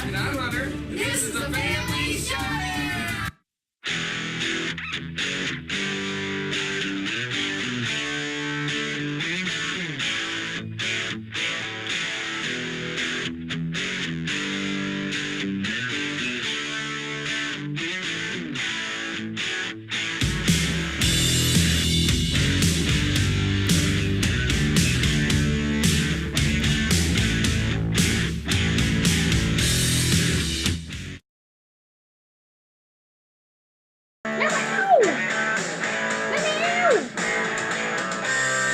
And I'm Hunter. This is the Family Show!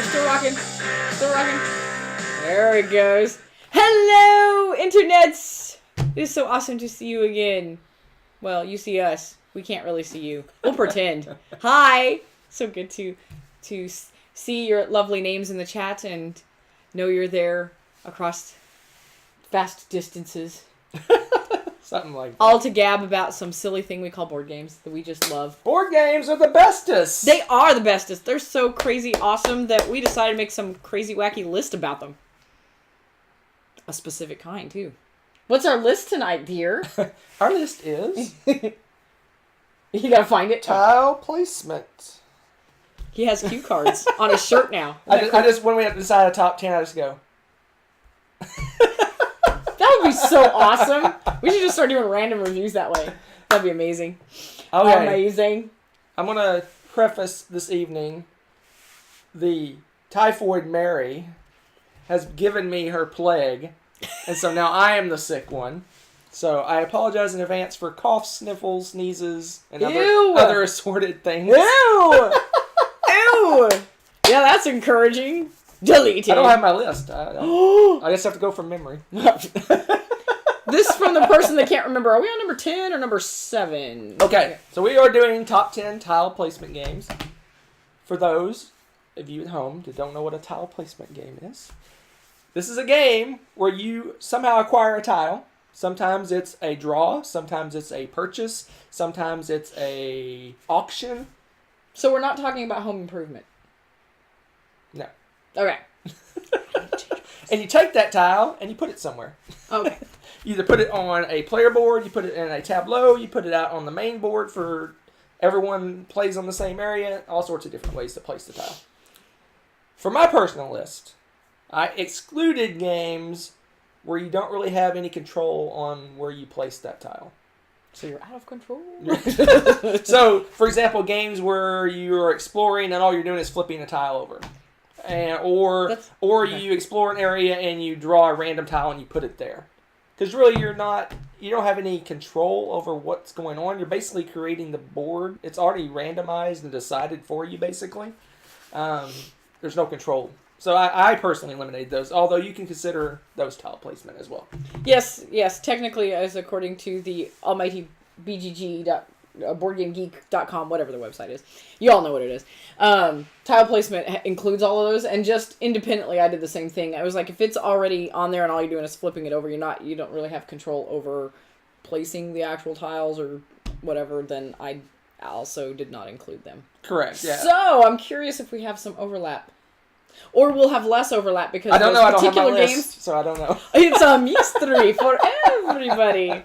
Still rocking. There it goes. Hello, internets. It is so awesome to see you again. Well, you see us. We can't really see you. We'll pretend. Hi. So good to see your lovely names in the chat and know you're there across vast distances. Something like that. All to gab about some silly thing we call board games that we just love. Board games are the bestest. They are the bestest. They're so crazy awesome that we decided to make some crazy wacky list about them. A specific kind, too. What's our list tonight, dear? Our list is... You gotta find it. Tile placement. He has cue cards on his shirt now. I just, when we have to decide a top 10, I just go... That would be so awesome. We should just start doing random reviews that way. That'd be amazing. Okay. Amazing. I'm going to preface this evening. The typhoid Mary has given me her plague. And so now I am the sick one. So I apologize in advance for coughs, sniffles, sneezes, and other assorted things. Ew! Ew! Yeah, that's encouraging. Deleted. I don't have my list. I just have to go from memory. This from the person that can't remember. Are we on number 10 or number 7? Okay, so we are doing top 10 tile placement games. For those of you at home that don't know what a tile placement game is, this is a game where you somehow acquire a tile. Sometimes it's a draw, sometimes it's a purchase, sometimes it's a auction. So we're not talking about home improvement. No. Okay. And you take that tile and you put it somewhere. Okay. You either put it on a player board, you put it in a tableau, you put it out on the main board for everyone plays on the same area, all sorts of different ways to place the tile. For my personal list, I excluded games where you don't really have any control on where you place that tile. So you're out of control? So, for example, games where you're exploring and all you're doing is flipping a tile over. Or you explore an area and you draw a random tile and you put it there. Because really you don't have any control over what's going on. You're basically creating the board. It's already randomized and decided for you, basically. There's no control. So I personally eliminated those, although you can consider those tile placement as well. Yes. Technically, as according to the almighty BGG.boardgamegeek.com, whatever the website is. You all know what it is. Tile placement includes all of those, and just independently, I did the same thing. I was like, if it's already on there and all you're doing is flipping it over, you don't really have control over placing the actual tiles or whatever, then I also did not include them. Correct, yeah. So, I'm curious if we have some overlap. Or we'll have less overlap because I don't know. I don't have my games, list, so I don't know. It's a mystery for everybody.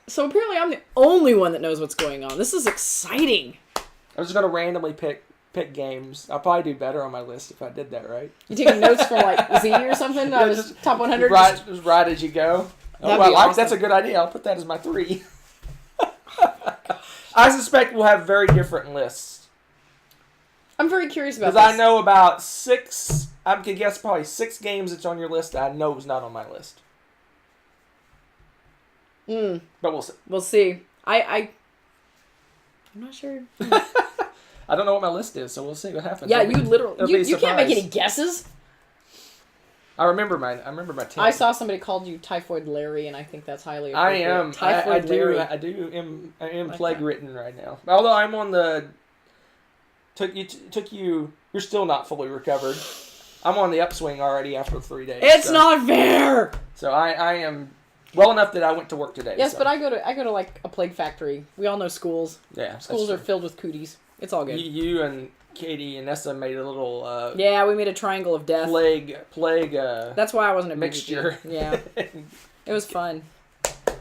So apparently I'm the only one that knows what's going on. This is exciting. I'm just going to randomly pick games. I'll probably do better on my list if I did that, right? You taking notes from like Z or something? Yeah, just top 100? Just right as you go. That's a good idea. I'll put that as my 3. I suspect we'll have very different lists. I'm very curious about this. Because I know about 6, I could guess probably 6 games that's on your list that I know is not on my list. But we'll see. We'll see. I'm not sure. I don't know what my list is, so we'll see what happens. Yeah, you can't make any guesses. I remember my 10. I saw somebody called you Typhoid Larry, and I think that's highly appropriate. I am. Typhoid Larry. I am plague written right now. Although I'm on the... You're still not fully recovered. I'm on the upswing already after 3 days. It's not fair! So I am Well enough that I went to work today. Yes, so. but I go to like a plague factory. We all know schools. Yeah, schools are filled with cooties. It's all good. You and Katie and Nessa made a little. Yeah, we made a triangle of death. Plague. That's why I wasn't a mixture. Yeah, it was fun.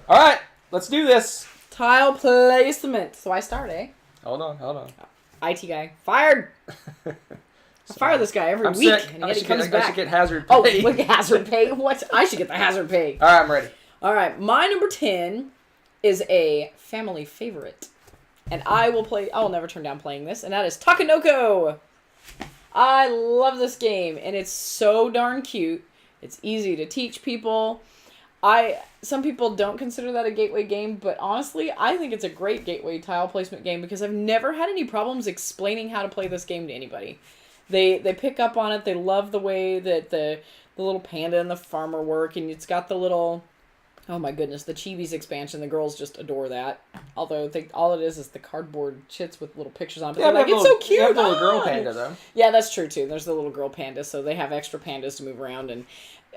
All right, let's do this. Tile placement. So I start, eh? Hold on. IT guy fired. I fire this guy every week, sick. and yet he comes back. I should get hazard pay. Oh, look at hazard pay. What? I should get the hazard pay. All right, I'm ready. All right, my number 10 is a family favorite, and I'll never turn down playing this, and that is Takenoko. I love this game, and it's so darn cute. It's easy to teach people. Some people don't consider that a gateway game, but honestly, I think it's a great gateway tile placement game because I've never had any problems explaining how to play this game to anybody. They pick up on it. They love the way that the little panda and the farmer work, and it's got the little, oh my goodness, the Chibi's expansion. The girls just adore that. Although all it is the cardboard chits with little pictures on it. But they're like, it's so cute. You have the little girl panda, though. Yeah, that's true, too. There's the little girl panda, so they have extra pandas to move around. And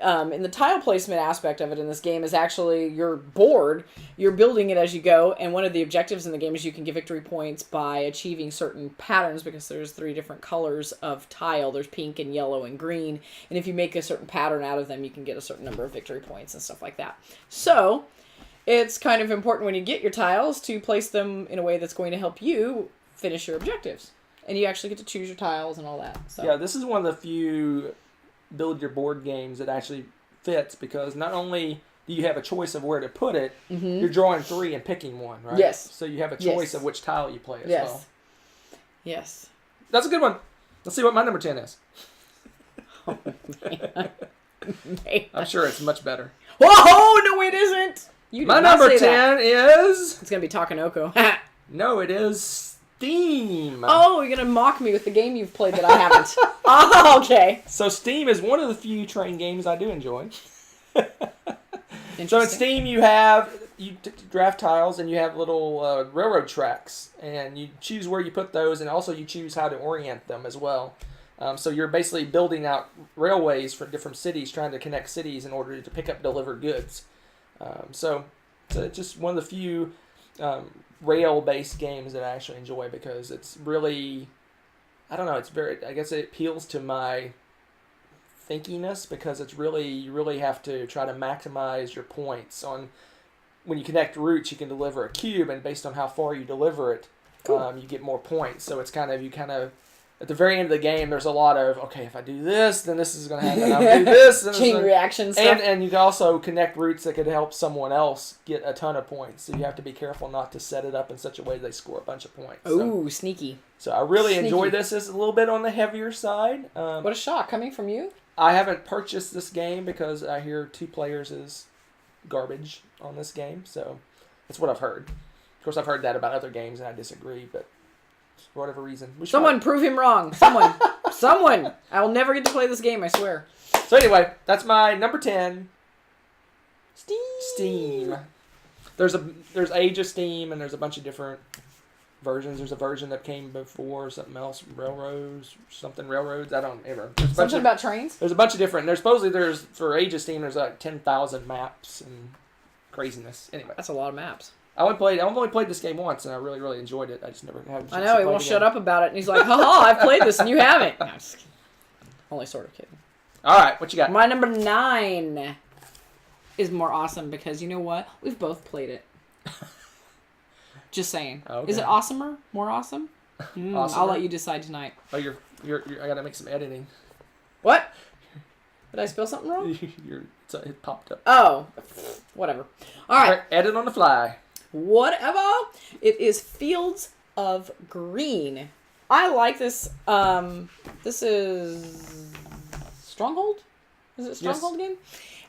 in the tile placement aspect of it in this game is actually your board. You're building it as you go, and one of the objectives in the game is you can get victory points by achieving certain patterns because there's 3 different colors of tile. There's pink and yellow and green, and if you make a certain pattern out of them, you can get a certain number of victory points and stuff like that. So it's kind of important when you get your tiles to place them in a way that's going to help you finish your objectives. And you actually get to choose your tiles and all that. So. Yeah, this is one of the few build your board games that actually fits because not only do you have a choice of where to put it, you're drawing 3 and picking one, right? Yes. So you have a choice of which tile you play as well. Yes. That's a good one. Let's see what my number 10 is. Oh, man. I'm sure it's much better. Whoa, no it isn't! My number 10 is... It's going to be Takenoko. No, it is Steam. Oh, you're going to mock me with the game you've played that I haven't. Oh, okay. So Steam is one of the few train games I do enjoy. So in Steam you draft tiles and you have little railroad tracks and you choose where you put those and also you choose how to orient them as well. So you're basically building out railways for different cities, trying to connect cities in order to pick up delivered goods. So it's just one of the few rail-based games that I actually enjoy because it's really, I don't know, I guess it appeals to my thinkiness because it's really, you really have to try to maximize your points on, when you connect routes, you can deliver a cube and based on how far you deliver it, you get more points. So it's at the very end of the game, there's a lot of, okay, if I do this, then this is going to happen. I'll do this. And chain reaction stuff. And you can also connect routes that could help someone else get a ton of points. So you have to be careful not to set it up in such a way they score a bunch of points. Ooh, sneaky. So I really enjoy this. It's a little bit on the heavier side. What a shock coming from you. I haven't purchased this game because I hear 2 players is garbage on this game. So that's what I've heard. Of course, I've heard that about other games and I disagree, but for whatever reason. Someone prove him wrong. Someone. Someone. I will never get to play this game, I swear. So anyway, that's my number 10. Steam. There's Age of Steam, and there's a bunch of different versions. There's a version that came before something else, railroads. I don't ever. Something about trains? There's a bunch of different. For Age of Steam, there's like 10,000 maps and craziness. Anyway, that's a lot of maps. I've only played this game once, and I really, really enjoyed it. I just never had a chance I know, he won't shut up about it, and he's like, haha, I've played this, and you haven't. No, I'm just kidding. Only sort of kidding. All right, what you got? My number 9 is more awesome, because you know what? We've both played it. Just saying. Okay. Is it awesomer? More awesome? I'll let you decide tonight. Oh, I gotta make some editing. What? Did I spell something wrong? It popped up. Oh, whatever. All right. Edit on the fly. Whatever. It is Fields of Green. I like this. This is Stronghold? Is it Stronghold game?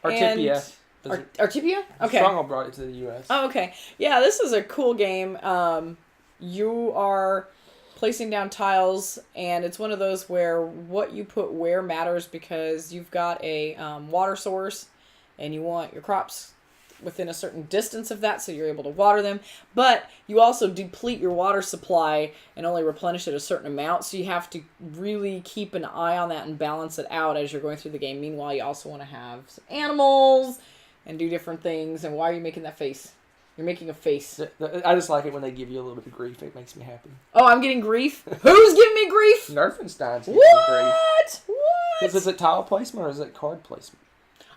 Artipia. Artipia? Okay. Stronghold brought it to the U.S. Oh, okay. Yeah, this is a cool game. You are placing down tiles, and it's one of those where what you put where matters because you've got a water source, and you want your crops within a certain distance of that so you're able to water them, but you also deplete your water supply and only replenish it a certain amount, so you have to really keep an eye on that and balance it out as you're going through the game. Meanwhile, you also want to have some animals and do different things. And why are you making that face? You're making a face. I just like it when they give you a little bit of grief. It makes me happy. Oh, I'm getting grief? Who's giving me grief? Nerfenstein's giving me grief. What? Is it tile placement or is it card placement?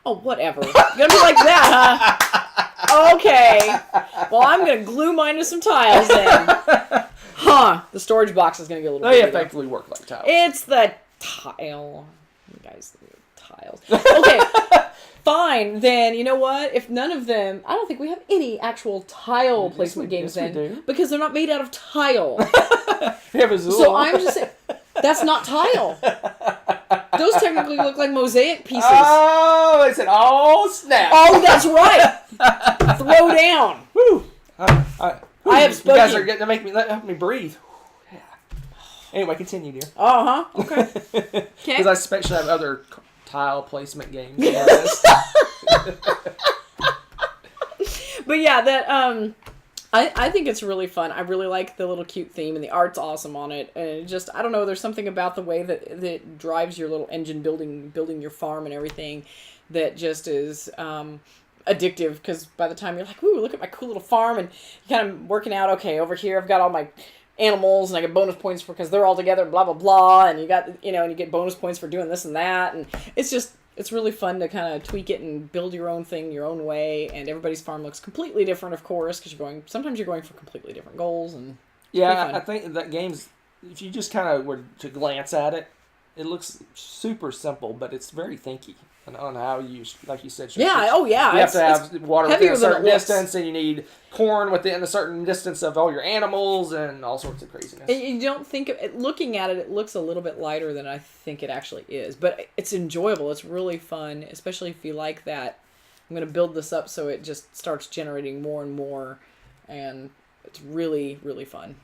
Oh, whatever. You're gonna be like that, huh? Okay. Well, I'm gonna glue mine to some tiles then. Huh. The storage box is gonna get a little They bit effectively work like tiles. It's the tile. You guys, tiles. Okay. Fine, then, you know what? If none of them... I don't think we have any actual tile placement games then. We do. Because they're not made out of tile. We have a Zool. So I'm just saying... That's not tile. Those technically look like mosaic pieces. Oh, they said, oh, snap. Oh, that's right. Throw down. Woo. I have spoken. You guys are getting to help me breathe. Yeah. Anyway, continue, dear. Uh-huh. Okay. Because I suspect you have other tile placement games. On our list. But yeah, that I think it's really fun. I really like the little cute theme, and the art's awesome on it. And it just, I don't know, there's something about the way that drives your little engine building your farm and everything that just is addictive. Because by the time you're like, ooh, look at my cool little farm, and you're kind of working out, okay, over here I've got all my animals, and I get bonus points because they're all together, blah, blah, blah. And you got, and you get bonus points for doing this and that. And it's really fun to kind of tweak it and build your own thing your own way. And everybody's farm looks completely different, of course, because sometimes you're going for completely different goals. And yeah, I think that game's, if you just kind of were to glance at it, it looks super simple, but it's very thinky on how you, like you said. Yeah, oh yeah. You have to have water within a certain looks. distance, and you need corn within a certain distance of all your animals, and all sorts of craziness. You don't think of it, looking at it, it looks a little bit lighter than I think it actually is, but it's enjoyable. It's really fun, especially if you like that. I'm going to build this up so it just starts generating more and more, and it's really, really fun.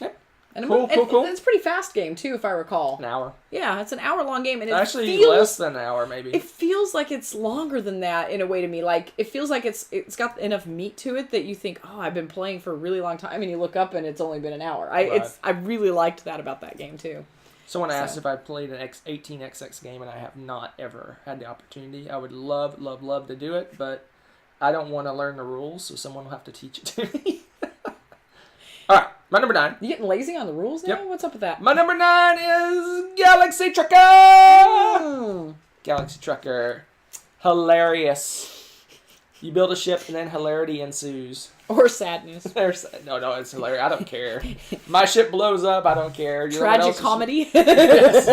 Yep. And cool. It's a pretty fast game too, if I recall. An hour. Yeah, it's an hour-long game, and it actually feels, less than an hour, maybe. It feels like it's longer than that in a way to me. Like, it feels like it's got enough meat to it that you think, oh, I've been playing for a really long time, and you look up and it's only been an hour. Right. I really liked that about that game too. Someone asked if I played an 18XX game, and I have not ever had the opportunity. I would love to do it, but I don't want to learn the rules, so someone will have to teach it to me. All right, my number 9. You getting lazy on the rules now? Yep. What's up with that? My number 9 is Galaxy Trucker! Galaxy Trucker. Hilarious. You build a ship, and then hilarity ensues. Or sadness. No, it's hilarious. I don't care. My ship blows up. I don't care. Tragic comedy. Yes.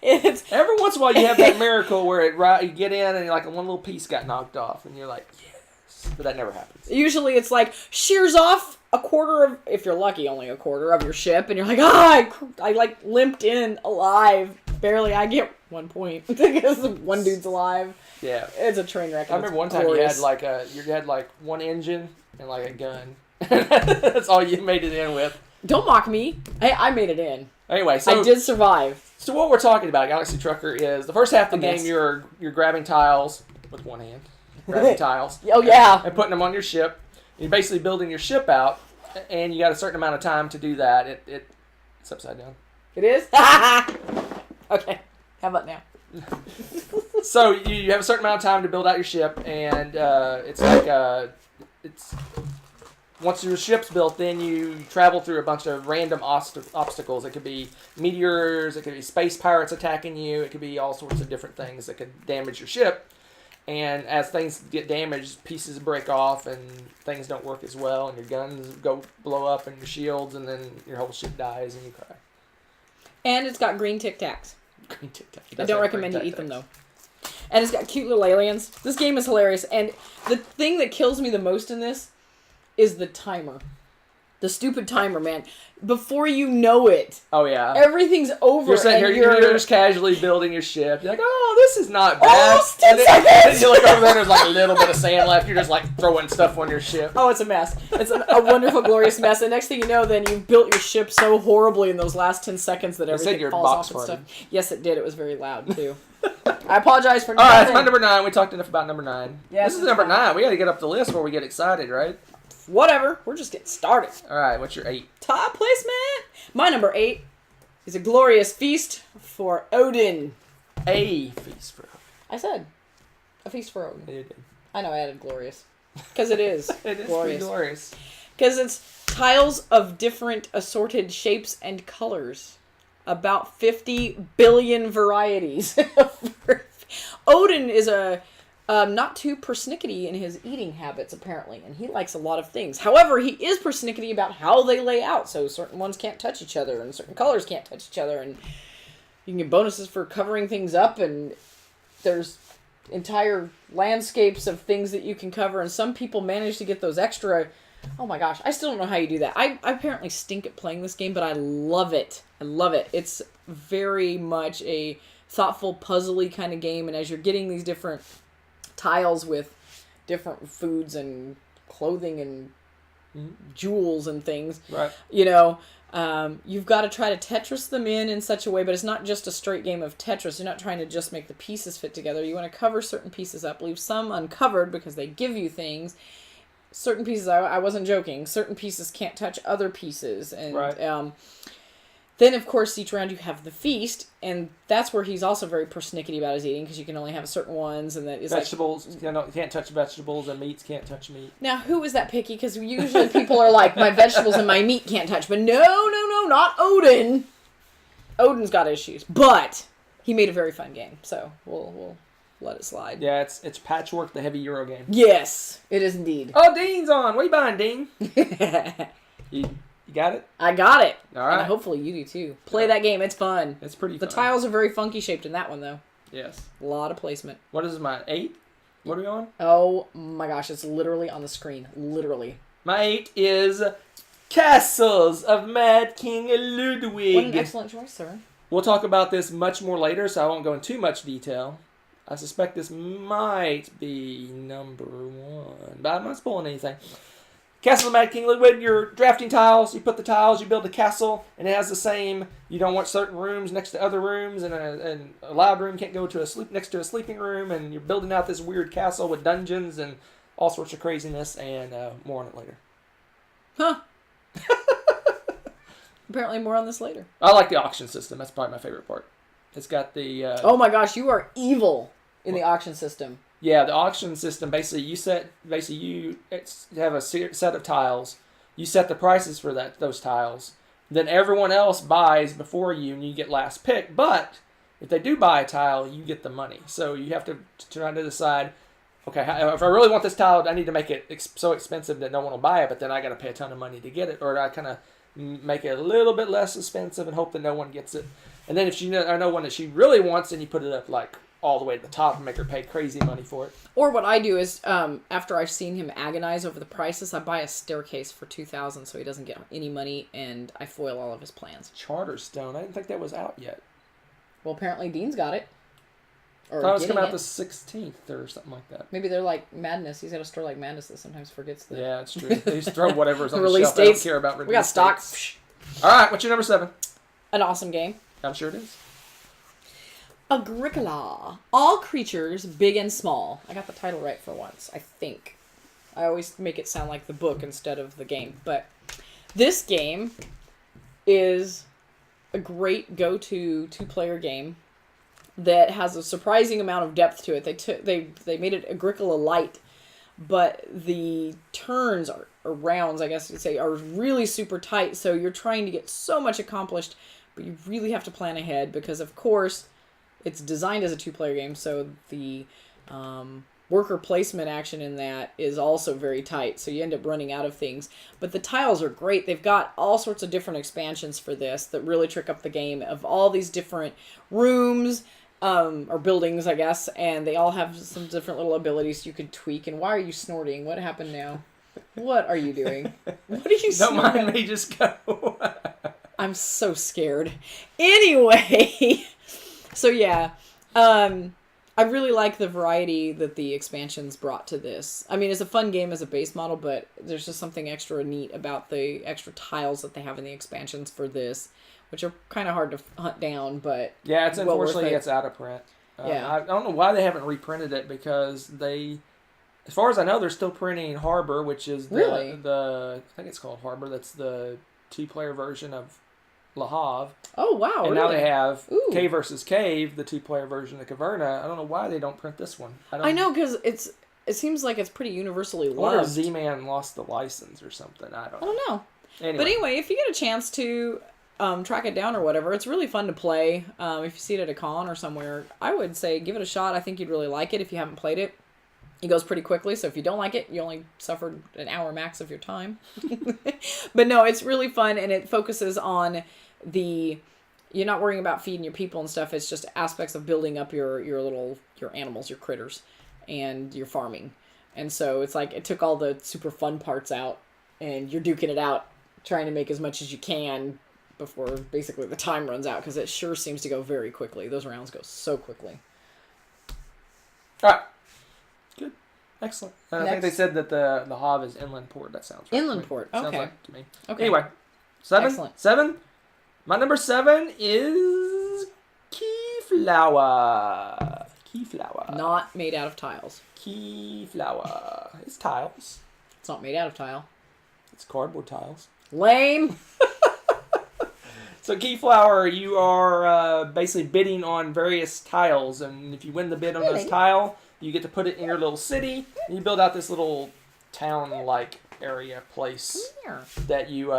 It's every once in a while you have that miracle where you get in and like one little piece got knocked off, and you're like, yes, but that never happens. Usually it's like shears off a quarter of, if you're lucky, only a quarter of your ship, and you're like, I like limped in alive. Barely. I get 1 point because one dude's alive. Yeah, it's a train wreck. I remember one time you had like one engine and like a gun. That's all you made it in with. Don't mock me. I made it in. Anyway, so I did survive. So what we're talking about, Galaxy Trucker, is the first half of the game you're grabbing tiles with one hand, grabbing tiles. Oh yeah, and putting them on your ship. You're basically building your ship out, and you got a certain amount of time to do that. It's upside down. It is. Okay. How about now? So you have a certain amount of time to build out your ship, and it's like once your ship's built, then you travel through a bunch of random obstacles. It could be meteors, it could be space pirates attacking you, it could be all sorts of different things that could damage your ship. And as things get damaged, pieces break off, and things don't work as well, and your guns blow up, and your shields, and then your whole ship dies, and you cry. And it's got green Tic Tacs. Green Tic Tacs. I don't recommend you eat them, though. And it's got cute little aliens. This game is hilarious. And the thing that kills me the most in this is the timer. The stupid timer, man. Before you know it. Oh, yeah. Everything's over. You're sitting here, you're just casually building your ship. You're like, oh, this is not bad. Almost 10 seconds! And you look over there, there's like a little bit of sand left. You're just like throwing stuff on your ship. Oh, it's a mess. It's a wonderful, glorious mess. And next thing you know, then you've built your ship so horribly in those last 10 seconds that everything falls off and stuff. Yes, it did. It was very loud, too. I apologize for All right, it's my number 9. We talked enough about number 9. Yes, this is number 9. We got to get up the list before we get excited, right? Whatever. We're just getting started. All right, what's your 8? Top placement. My number 8 is a glorious feast for Odin. A feast for Odin. I said. A Feast for Odin. It did. I know I added glorious. Because it is. It is pretty glorious. Because it's tiles of different assorted shapes and colors. About 50 billion varieties. Odin is a not too persnickety in his eating habits, apparently, and he likes a lot of things. However, he is persnickety about how they lay out, so certain ones can't touch each other, and certain colors can't touch each other, and you can get bonuses for covering things up, and there's entire landscapes of things that you can cover, and some people manage to get those extra... Oh my gosh, I still don't know how you do that. I apparently stink at playing this game, but I love it. I love it. It's very much a thoughtful, puzzly kind of game, and as you're getting these different tiles with different foods and clothing and jewels and things, right? You know, you've got to try to Tetris them in such a way, but it's not just a straight game of Tetris. You're not trying to just make the pieces fit together. You want to cover certain pieces up, leave some uncovered because they give you things. Certain pieces, I wasn't joking, certain pieces can't touch other pieces. And right. Then, of course, each round you have the feast, and that's where he's also very persnickety about his eating, because you can only have certain ones, and that is vegetables, you can't touch vegetables, and meats can't touch meat. Now, who is that picky? Because usually people are like, my vegetables and my meat can't touch, but no, not Odin. Odin's got issues, but he made a very fun game, so we'll let it slide. Yeah, it's Patchwork, the heavy Euro game. Yes, it is indeed. Oh, Dean's on. What are you buying, Dean? You got it? I got it. All right. And hopefully you do too. Play that game. It's fun. It's pretty fun. The tiles are very funky shaped in that one, though. Yes. A lot of placement. What is my 8? What are we on? Oh my gosh, it's literally on the screen. Literally. My 8 is Castles of Mad King Ludwig. What an excellent choice, sir. We'll talk about this much more later, so I won't go into too much detail. I suspect this might be number 1, but I'm not spoiling anything. Castle of Mad King Ludwig, you're drafting tiles, you put the tiles, you build a castle, and it has the same, you don't want certain rooms next to other rooms, and a loud room can't go to next to a sleeping room, and you're building out this weird castle with dungeons and all sorts of craziness, and more on it later. Huh. Apparently more on this later. I like the auction system, that's probably my favorite part. It's got the... oh my gosh, you are evil in the auction system. Yeah, the auction system, basically you have a set of tiles. You set the prices for those tiles. Then everyone else buys before you, and you get last pick. But if they do buy a tile, you get the money. So you have to try to decide, okay, if I really want this tile, I need to make it so expensive that no one will buy it, but then I got to pay a ton of money to get it. Or I kind of make it a little bit less expensive and hope that no one gets it. And then if I know one that she really wants, then you put it up like all the way to the top and make her pay crazy money for it. Or what I do is, after I've seen him agonize over the prices, I buy a staircase for $2,000 so he doesn't get any money, and I foil all of his plans. Charterstone. I didn't think that was out yet. Well, apparently Dean's got it. Or I thought it was coming out the 16th or something like that. Maybe they're like Madness. He's got a store like Madness that sometimes forgets the... Yeah, it's true. They just throw whatever's on the release shelf. dates. They don't care about release We got stock. dates. All right, what's your number 7? An awesome game. I'm sure it is. Agricola. All creatures, big and small. I got the title right for once, I think. I always make it sound like the book instead of the game. But this game is a great go-to two-player game that has a surprising amount of depth to it. They made it Agricola light, but the turns or rounds, I guess you'd say, are really super tight. So you're trying to get so much accomplished, but you really have to plan ahead because, of course, it's designed as a two-player game, so the worker placement action in that is also very tight, so you end up running out of things. But the tiles are great. They've got all sorts of different expansions for this that really trick up the game of all these different rooms, or buildings, I guess, and they all have some different little abilities you can tweak. And why are you snorting? What happened now? What are you doing? What are you Don't snorting? mind me, just go. I'm so scared. Anyway... So yeah, I really like the variety that the expansions brought to this. I mean, it's a fun game as a base model, but there's just something extra neat about the extra tiles that they have in the expansions for this, which are kind of hard to hunt down, but yeah, it's unfortunately it's out of print. Yeah. I don't know why they haven't reprinted it because they, as far as I know, they're still printing Harbor, which is really? I think it's called Harbor. That's the two-player version of Le Havre. Oh, wow. And really? now they have Ooh. Cave versus Cave, the 2-player version of Caverna. I don't know why they don't print this one. I know, because it seems like it's pretty universally loved. I wonder if Z-Man lost the license or something. I don't know. Anyway. But anyway, if you get a chance to track it down or whatever, it's really fun to play. If you see it at a con or somewhere, I would say give it a shot. I think you'd really like it if you haven't played it. It goes pretty quickly, so if you don't like it, you only suffered an hour max of your time. But no, it's really fun, and it focuses on you're not worrying about feeding your people and stuff. It's just aspects of building up your animals, your critters, and your farming. And so it's like it took all the super fun parts out, and you're duking it out, trying to make as much as you can before basically the time runs out, because it sure seems to go very quickly. Those rounds go so quickly. All right. Good. Excellent. I think they said that the Havre is inland port. That sounds right. Inland port. Okay. Sounds like to me. Okay. Anyway, 7. Excellent. 7. My number 7 is Keyflower. Keyflower. Not made out of tiles. Keyflower. It's tiles. It's not made out of tile. It's cardboard tiles. Lame. So Keyflower, you are basically bidding on various tiles, and if you win the bid on those tile, you get to put it in your little city, and you build out this little town-like area place that you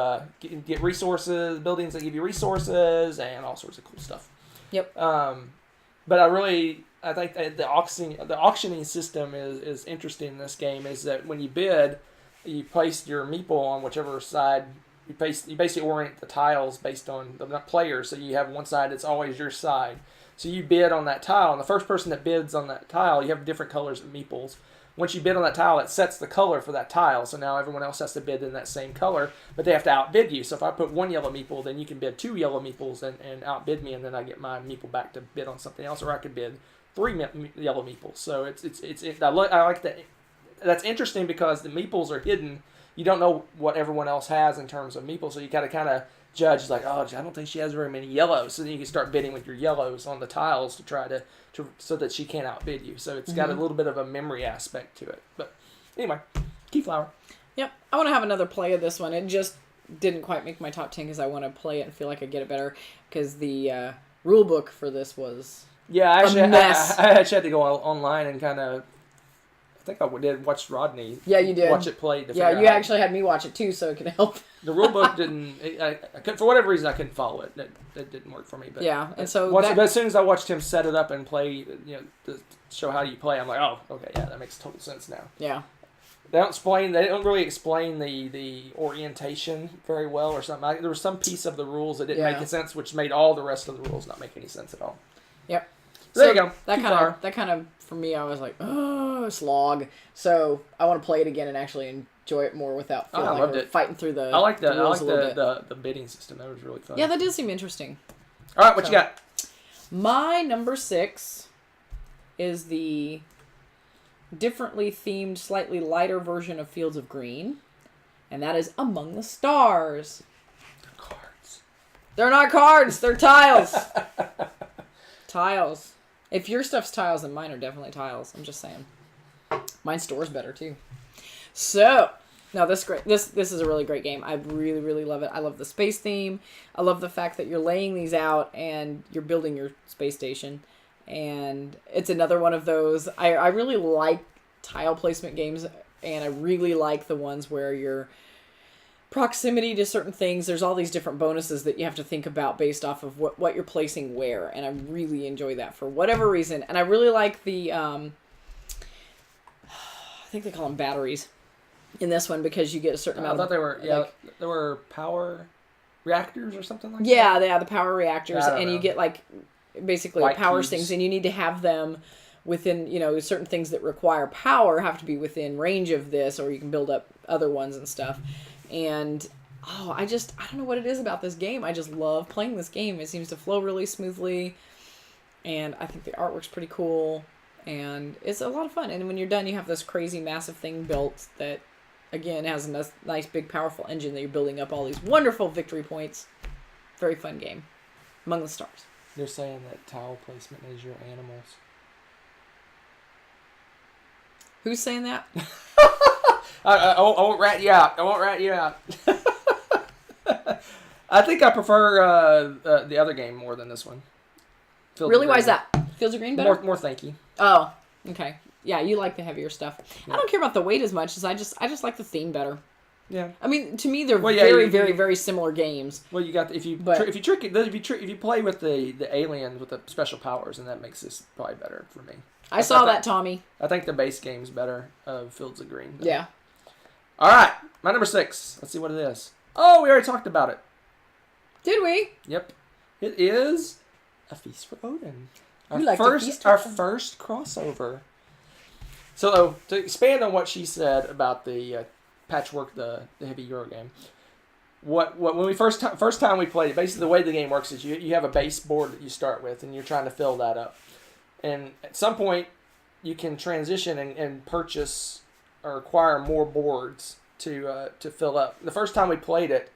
get resources, buildings that give you resources, and all sorts of cool stuff. Yep. But I think that the auctioning system is interesting in this game. Is that when you bid, you place your meeple on whichever side. You basically orient the tiles based on the players, so you have one side that's always your side. So you bid on that tile, and the first person that bids on that tile, you have different colors of meeples. Once you bid on that tile, it sets the color for that tile, so now everyone else has to bid in that same color, but they have to outbid you. So if I put 1 yellow meeple, then you can bid 2 yellow meeples and outbid me, and then I get my meeple back to bid on something else, or I could bid 3 yellow meeples. So I like that. That's interesting because the meeples are hidden. You don't know what everyone else has in terms of meeples, so you gotta kind of judge, like, oh, I don't think she has very many yellows. So then you can start bidding with your yellows on the tiles to try to so that she can't outbid you. So it's got a little bit of a memory aspect to it. But anyway, Keyflower. Yep. I want to have another play of this one. It just didn't quite make my top 10 because I want to play it and feel like I get it better, because the rule book for this was a mess. I actually had to go online and kind of, I think I did watch Rodney. Yeah, you did. Watch it play. Yeah, you actually had me watch it too, so it could help. The rule book didn't. I couldn't, for whatever reason, I couldn't follow it. It didn't work for me. But yeah, and so but as soon as I watched him set it up and play, to show how you play, I'm like, oh, okay, yeah, that makes total sense now. Yeah. They don't really explain the orientation very well or something. There was some piece of the rules that didn't make sense, which made all the rest of the rules not make any sense at all. Yep. There you go. That kind of for me, I was like, oh, slog. So I want to play it again and actually enjoy it more without feeling like we're fighting through the. I like the bidding system. That was really fun. Yeah, that did seem interesting. All right, what you got? My number 6 is the differently themed, slightly lighter version of Fields of Green, and that is Among the Stars. They're cards. They're not cards. They're tiles. Tiles. If your stuff's tiles, then mine are definitely tiles. I'm just saying. Mine stores better too. So, no, this is a really great game. I really, really love it. I love the space theme. I love the fact that you're laying these out and you're building your space station. And it's another one of those. I really like tile placement games, and I really like the ones where your proximity to certain things, there's all these different bonuses that you have to think about based off of what you're placing where, and I really enjoy that for whatever reason. And I really like the I think they call them batteries in this one, because you get a certain amount. I thought they were there were power reactors or something like that. Yeah, the power reactors, and you get like basically White power cubes. things, and you need to have them within, certain things that require power have to be within range of this, or you can build up other ones and stuff. And I don't know what it is about this game. I just love playing this game. It seems to flow really smoothly, and I think the artwork's pretty cool, and it's a lot of fun. And when you're done, you have this crazy massive thing built that, again, has a nice big powerful engine that you're building up all these wonderful victory points. Very fun game. Among the Stars. They're saying that tile placement is your animals. Who's saying that? I won't rat you out. I think I prefer the other game more than this one. Really? Why is that? Fields of Green better? More thanky. Oh, okay. Yeah, you like the heavier stuff. Yeah. I don't care about the weight as much as I just like the theme better. Yeah. I mean, to me, they're very similar games. Well, you got if you play with the aliens with the special powers, and that makes this probably better for me. I saw that, Tommy. I think the base game's better of Fields of Green. Though. Yeah. All right, my number 6. Let's see what it is. Oh, we already talked about it. Did we? Yep. It is A Feast for Odin. Our first crossover. So to expand on what she said about the Patchwork, the heavy Euro game. When we first time we played it, basically the way the game works is you have a base board that you start with, and you're trying to fill that up. And at some point, you can transition and purchase or acquire more boards to fill up. The first time we played it,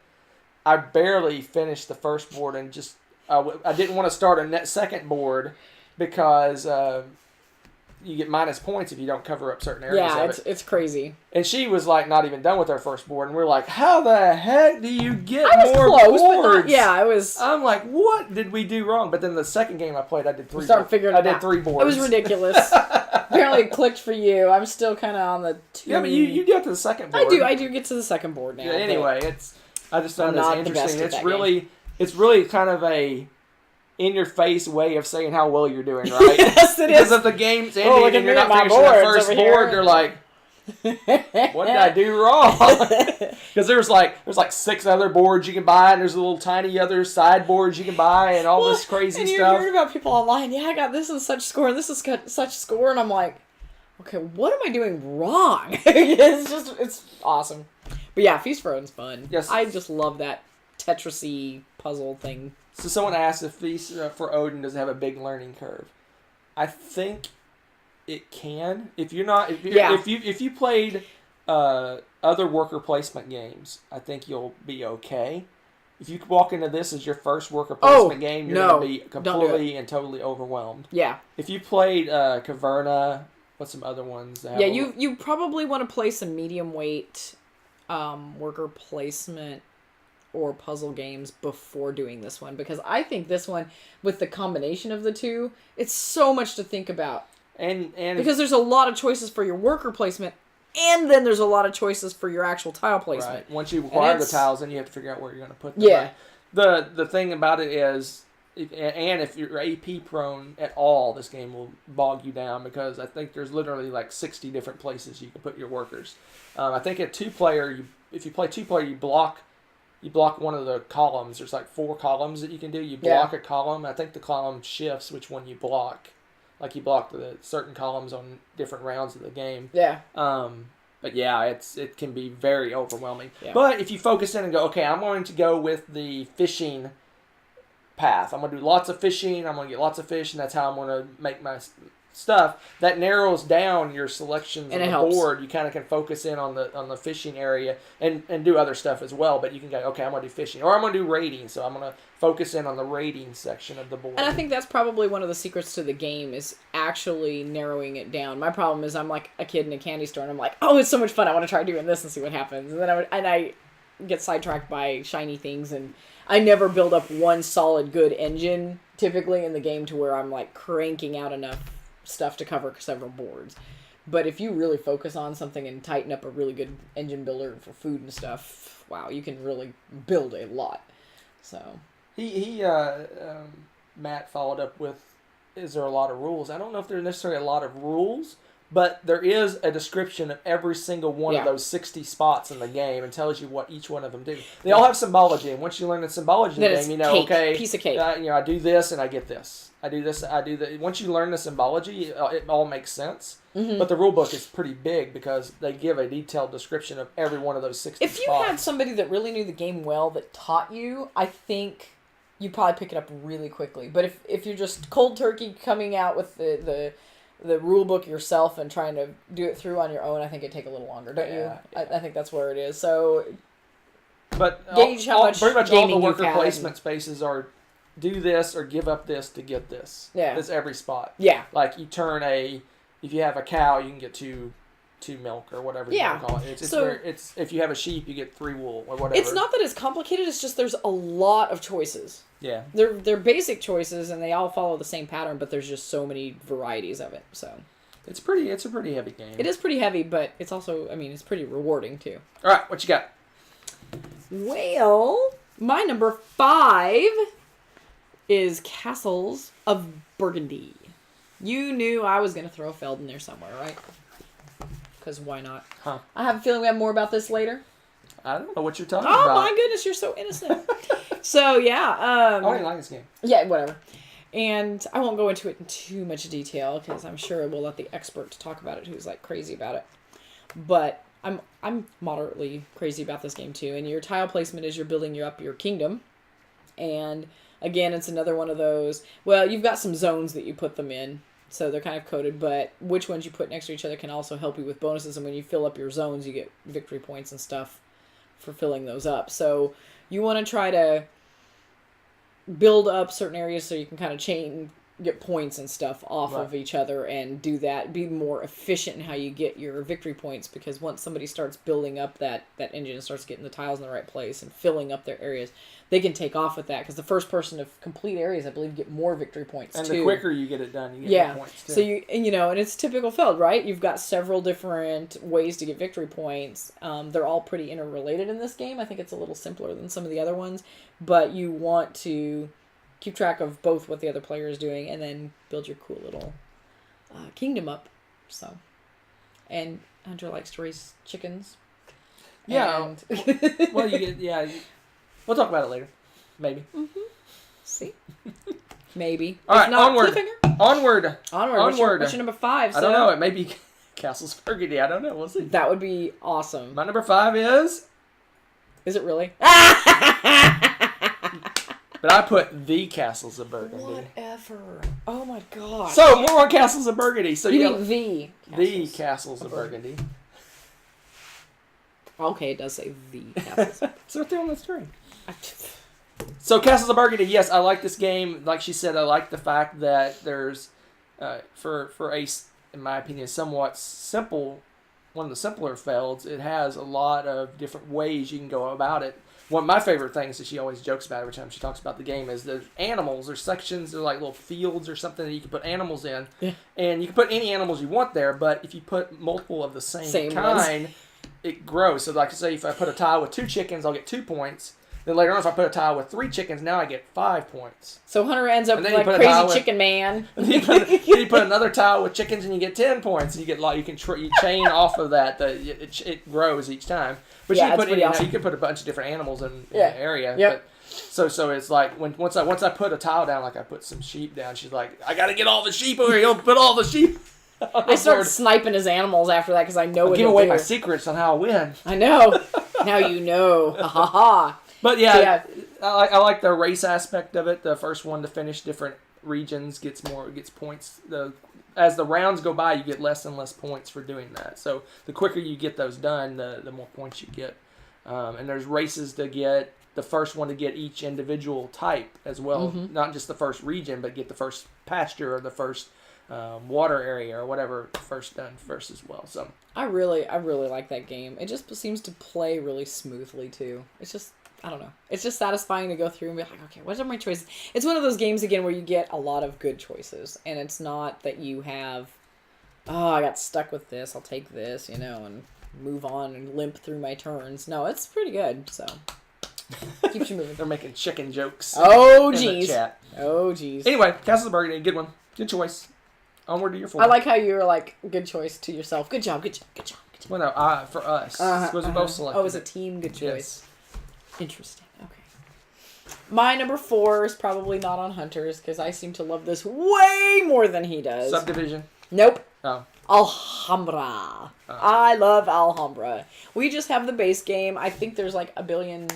I barely finished the first board, and just I didn't want to start a second board because you get minus points if you don't cover up certain areas. Yeah, of it. It's crazy. And she was like not even done with her first board, and we're like, "How the heck do you get more close, boards?" I was. I'm like, "What did we do wrong?" But then the second game I played, I did 3. I did 3 boards. It was ridiculous. Apparently, it clicked for you. I'm still kind of on the 2. Yeah, but you get to the second board. I do get to the second board now. Yeah, anyway, I just found this interesting. It's game. really kind of a in-your-face way of saying how well you're doing, right? Yes, it because is. if the game's ending and you're not finishing the first board, you're like, what did I do wrong? Because there's like 6 other boards you can buy, and there's little tiny other sideboards you can buy, and all this crazy and stuff. And you heard about people online, I got this and such score, and this is such score, and I'm like, okay, what am I doing wrong? It's awesome. But yeah, Feast for Odin's fun. Yes. I just love that Tetris-y puzzle thing. So someone asked if Feast for Odin does have a big learning curve. I think it can. If you played other worker placement games, I think you'll be okay. If you walk into this as your first worker placement game, you're going to be completely and totally overwhelmed. Yeah. If you played Caverna, what's some other ones? You probably want to play some medium weight worker placement or puzzle games before doing this one, because I think this one, with the combination of the two, it's so much to think about. And because there's a lot of choices for your worker placement, and then there's a lot of choices for your actual tile placement. Right. Once you acquire the tiles, then you have to figure out where you're going to put them. Yeah. The thing about it is, if you're AP prone at all, this game will bog you down, because I think there's literally like 60 different places you can put your workers. I think at 2-player, if you play 2-player, you block one of the columns. There's like 4 columns that you can do. You block a column. I think the column shifts which one you block. Like you block the certain columns on different rounds of the game. Yeah. But yeah, it can be very overwhelming. Yeah. But if you focus in and go, okay, I'm going to go with the fishing path. I'm going to do lots of fishing. I'm going to get lots of fish, and that's how I'm going to make my stuff. That narrows down your selections on the board. You kind of can focus in on the fishing area and do other stuff as well. But you can go, okay, I'm going to do fishing, or I'm going to do raiding. So I'm going to focus in on the raiding section of the board. And I think that's probably one of the secrets to the game, is actually narrowing it down. My problem is I'm like a kid in a candy store, and I'm like, oh, it's so much fun. I want to try doing this and see what happens. And then I get sidetracked by shiny things, and I never build up one solid good engine typically in the game to where I'm like cranking out enough stuff to cover several boards. But if you really focus on something and tighten up a really good engine builder for food and stuff, wow, you can really build a lot. So Matt followed up with, is there a lot of rules? I don't know if there's necessarily a lot of rules, but there is a description of every single one of those 60 spots in the game, and tells you what each one of them do. They all have symbology, and once you learn the symbology in the game, you know, piece of cake. I do this and I get this. I do this, I do that. Once you learn the symbology, it all makes sense. Mm-hmm. But the rule book is pretty big, because they give a detailed description of every one of those 60 spots. If you had somebody that really knew the game well that taught you, I think you'd probably pick it up really quickly. But if you're just cold turkey coming out with the rule book yourself and trying to do it through on your own, I think it'd take a little longer, don't you? Yeah. I think that's where it is. So, but gauge how much pretty much all the gaming worker placement spaces are do this or give up this to get this. Yeah. That's every spot. Yeah. Like you turn if you have a cow, you can get 2 2 milk or whatever you want to call it. It's if you have a sheep, you get 3 wool or whatever. It's not that it's complicated. It's just there's a lot of choices. Yeah. They're basic choices, and they all follow the same pattern, but there's just so many varieties of it. So it's a pretty heavy game. It is pretty heavy, but it's also, I mean, it's pretty rewarding too. All right, what you got? Well, my number 5 is Castles of Burgundy. You knew I was going to throw Feld in there somewhere, right? Because why not? Huh. I have a feeling we have more about this later. I don't know what you're talking about. Oh my goodness, you're so innocent. So, yeah. I don't even like this game. Yeah, whatever. And I won't go into it in too much detail because I'm sure we'll let the expert talk about it who's like crazy about it. But I'm moderately crazy about this game too. And your tile placement is you're building up your kingdom. And again, it's another one of those, well, you've got some zones that you put them in. So they're kind of coded, but which ones you put next to each other can also help you with bonuses. And when you fill up your zones, you get victory points and stuff for filling those up. So you want to try to build up certain areas so you can kind of get points and stuff off of each other and do that. Be more efficient in how you get your victory points, because once somebody starts building up that engine and starts getting the tiles in the right place and filling up their areas, they can take off with that, because the first person to complete areas, I believe, get more victory points too. And the quicker you get it done, you get more points too. So and it's typical Feld, right? You've got several different ways to get victory points. They're all pretty interrelated in this game. I think it's a little simpler than some of the other ones, but you want to keep track of both what the other player is doing and then build your cool little kingdom up. So, and Hunter likes to raise chickens. Yeah. Well, you get we'll talk about it later, maybe. Mm-hmm. See, maybe. All right, onward. What's your number 5? I don't know. It may be Castles of Burgundy. I don't know. We'll see. That would be awesome. My number 5 is. Is it really? But I put the Castles of Burgundy. Whatever. Oh my god. So more on Castles of Burgundy. So you mean the Castles of Burgundy. Okay, it does say the Castles. It's right there on the screen. So Castles of Burgundy. Yes, I like this game. Like she said, I like the fact that there's, for a, in my opinion, somewhat simple, one of the simpler Felds. It has a lot of different ways you can go about it. One of my favorite things that she always jokes about every time she talks about the game is there's animals, there's sections, there's like little fields or something that you can put animals in. Yeah. And you can put any animals you want there, but if you put multiple of the same kind, ones. It grows. So like I say, if I put a tile with 2 chickens, I'll get 2 points. Then later on, if I put a tile with 3 chickens, now I get 5 points. So Hunter ends up like crazy chicken man. Then you put another tile with chickens and you get 10 points. And you get you chain off of that. It grows each time. But you can put a bunch of different animals in the area. Yep. But, so it's like once I put a tile down, like I put some sheep down, she's like, I gotta get all the sheep over here. You'll put all the sheep. I start sniping his animals after that because I know what give away my secrets on how I win. I know. Now you know. Ha ha ha. But yeah, I like the race aspect of it. The first one to finish different regions gets points. As the rounds go by, you get less and less points for doing that. So the quicker you get those done, the more points you get. And there's races to get the first one to get each individual type as well. Mm-hmm. Not just the first region, but get the first pasture or the first water area or whatever first done first as well. So I really like that game. It just seems to play really smoothly too. It's just, I don't know. It's just satisfying to go through and be like, okay, what are my choices? It's one of those games again where you get a lot of good choices, and it's not that you have, I got stuck with this, I'll take this, and move on and limp through my turns. No, it's pretty good. So keeps you moving. They're making chicken jokes. Oh geez. Oh geez. Anyway, Castles of Burgundy, good one, good choice. Onward to your 4. I like how you're like, good choice to yourself. Good job. Well, no, for us. Because we both selected. Oh, it was a team good choice. Yes. Interesting. Okay. My number 4 is probably not on Hunter's because I seem to love this way more than he does. Subdivision? Nope. Oh. Alhambra. I love Alhambra. We just have the base game. I think there's like a billion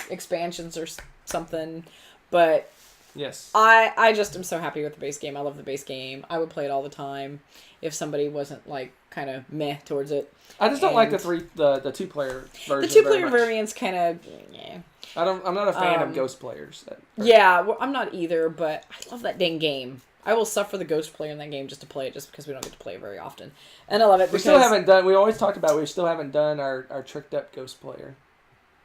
expansions or something, but Yes. I just am so happy with the base game. I love the base game. I would play it all the time if somebody wasn't like kind of meh towards it. I just don't like the 2-player version. The 2-player variant's kind of yeah. I'm not a fan of ghost players. Yeah, well, I'm not either, but I love that dang game. I will suffer the ghost player in that game just to play it, just because we don't get to play it very often. And I love it. We still haven't done. We always talked about. We still haven't done our tricked up ghost player.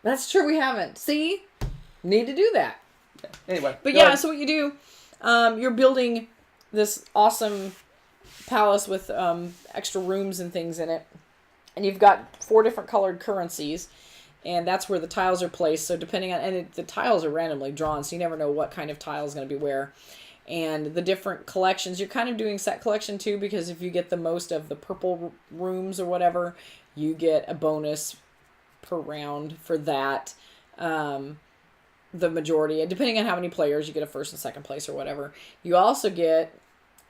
That's true. We haven't. See, need to do that. Yeah. Anyway. But yeah, so what you do, you're building this awesome palace with extra rooms and things in it, and you've got 4 different colored currencies. And that's where the tiles are placed. So depending on... And the tiles are randomly drawn, so you never know what kind of tile is going to be where. And the different collections... You're kind of doing set collection, too, because if you get the most of the purple rooms or whatever, you get a bonus per round for that. The majority... Depending on how many players, you get a first and second place or whatever. You also get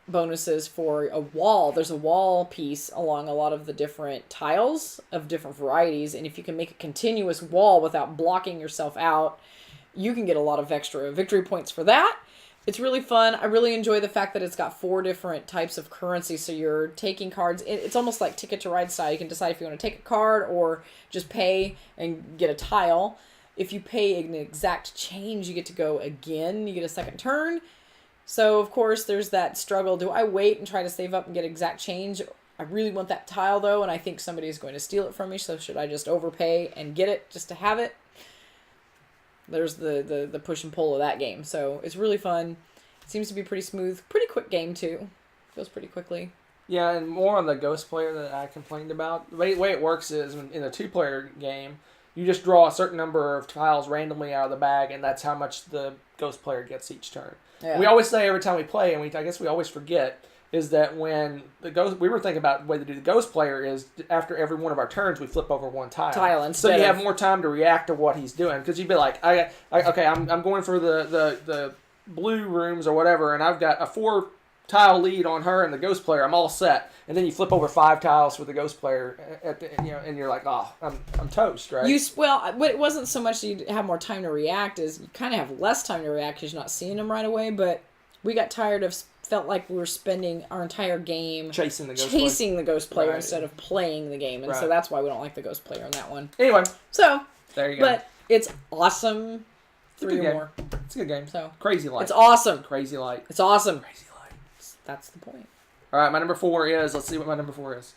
bonuses for a wall. There's a wall piece along a lot of the different tiles of different varieties, and if you can make a continuous wall without blocking yourself out, you can get a lot of extra victory points for that. It's really fun. I really enjoy the fact that it's got 4 different types of currency, so you're taking cards. It's almost like Ticket to Ride style. You can decide if you want to take a card or just pay and get a tile. If you pay an exact change, you get to go again. You get a second turn. So, of course, there's that struggle. Do I wait and try to save up and get exact change? I really want that tile, though, and I think somebody is going to steal it from me, so should I just overpay and get it just to have it? There's the push and pull of that game. So, it's really fun. It seems to be pretty smooth. Pretty quick game, too. Goes pretty quickly. Yeah, and more on the ghost player that I complained about. The way it works is, in a 2-player game, you just draw a certain number of tiles randomly out of the bag, and that's how much the ghost player gets each turn. Yeah. We always say every time we play, and I guess we always forget, is that when the ghost... We were thinking about the way to do the ghost player is after every one of our turns, we flip over 1 tile. So you have more time to react to what he's doing. Because you'd be like, I'm going for the blue rooms or whatever, and I've got a 4-tile lead on her and the ghost player. I'm all set. And then you flip over 5 tiles for the ghost player, and you're like, oh, I'm toast, right? But it wasn't so much you have more time to react, as you kind of have less time to react because you're not seeing them right away. But we got tired of, felt like we were spending our entire game chasing the ghost player right. Instead of playing the game, and so that's why we don't like the ghost player in that one. Anyway, so there you go. But it's awesome. 3 or more. It's a good game. So crazy light. It's awesome. Crazy light. It's awesome. Crazy light. That's the point. All right, my number 4 is... Let's see what my number 4 is.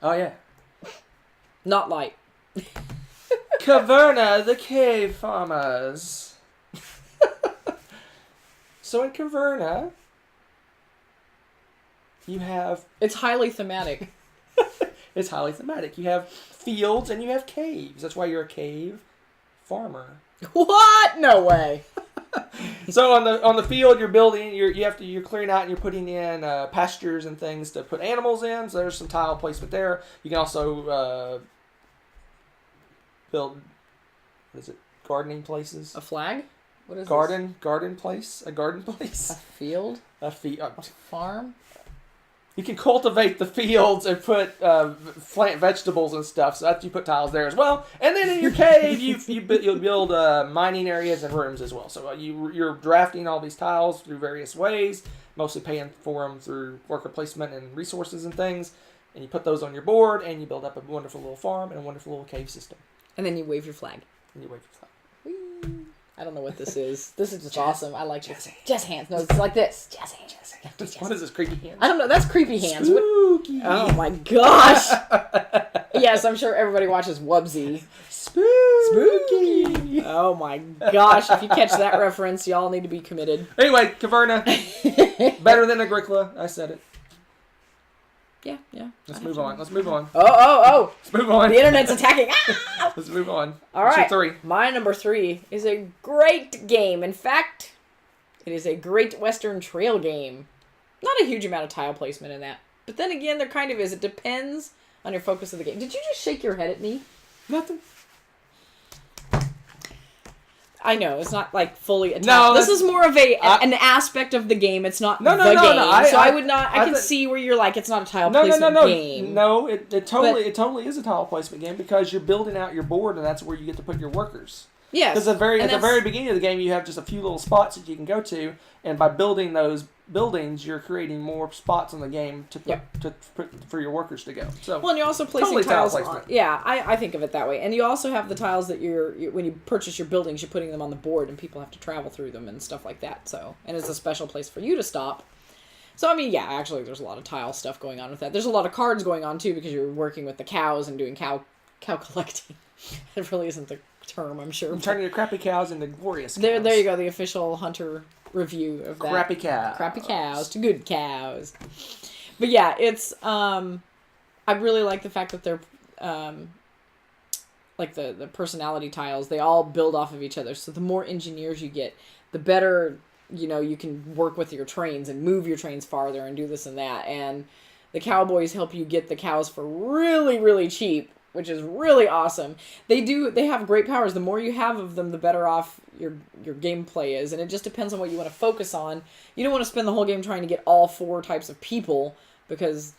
Oh, yeah. Not light. Caverna, the Cave Farmers. So in Caverna, you have... It's highly thematic. It's highly thematic. You have fields and you have caves. That's why you're a cave farmer. What? No way. So on the field, you're building. You're clearing out and you're putting in pastures and things to put animals in. So there's some tile placement there. You can also build. What is it? Gardening places. A flag. What is garden? This? Garden place. A garden place. A field. A farm. You can cultivate the fields and put plant vegetables and stuff. So after you put tiles there as well, and then in your cave you'll build mining areas and rooms as well. So you're drafting all these tiles through various ways, mostly paying for them through worker placement and resources and things. And you put those on your board, and you build up a wonderful little farm and a wonderful little cave system. And then you wave your flag. Whee! I don't know what this is. This is just awesome. I like this. Jazz hands. No, it's like this. Jazz hands. What is this, creepy hands? I don't know. That's creepy hands. Spooky. Oh my gosh. Yes, I'm sure everybody watches Wubsy. Spooky. Oh my gosh. If you catch that reference, y'all need to be committed. Anyway, Caverna. Better than Agricola. I said it. Yeah. Let's move on. Oh. Let's move on. The internet's attacking. Ah! Let's move on. All right. What's your 3? My number 3 is a great game. In fact, it is a Great Western Trail game. Not a huge amount of tile placement in that. But then again, there kind of is. It depends on your focus of the game. Did you just shake your head at me? Nothing. I know, it's not like fully attached. No, this is more of an aspect of the game. It's not the game. I can see where you're like, it's not a tile placement game. No, it totally is a tile placement game because you're building out your board and that's where you get to put your workers. Yes. Because at the very beginning of the game, you have just a few little spots that you can go to, and by building those buildings, you're creating more spots in the game for your workers to go. So well, and you're also placing totally tiles on. Yeah, I think of it that way. And you also have the tiles that when you purchase your buildings, you're putting them on the board, and people have to travel through them and stuff like that. So, and it's a special place for you to stop. So, I mean, yeah, actually, there's a lot of tile stuff going on with that. There's a lot of cards going on, too, because you're working with the cows and doing cow collecting. It really isn't the term, I'm sure. I'm turning your crappy cows into glorious cows. There you go, the official hunter review of that. Crappy cows. Crappy cows to good cows. But yeah, it's, I really like the fact that they're, like the personality tiles, they all build off of each other. So the more engineers you get, the better, you can work with your trains and move your trains farther and do this and that. And the cowboys help you get the cows for really, really cheap, which is really awesome. They have great powers. The more you have of them, the better off your gameplay is. And it just depends on what you want to focus on. You don't want to spend the whole game trying to get all 4 types of people, because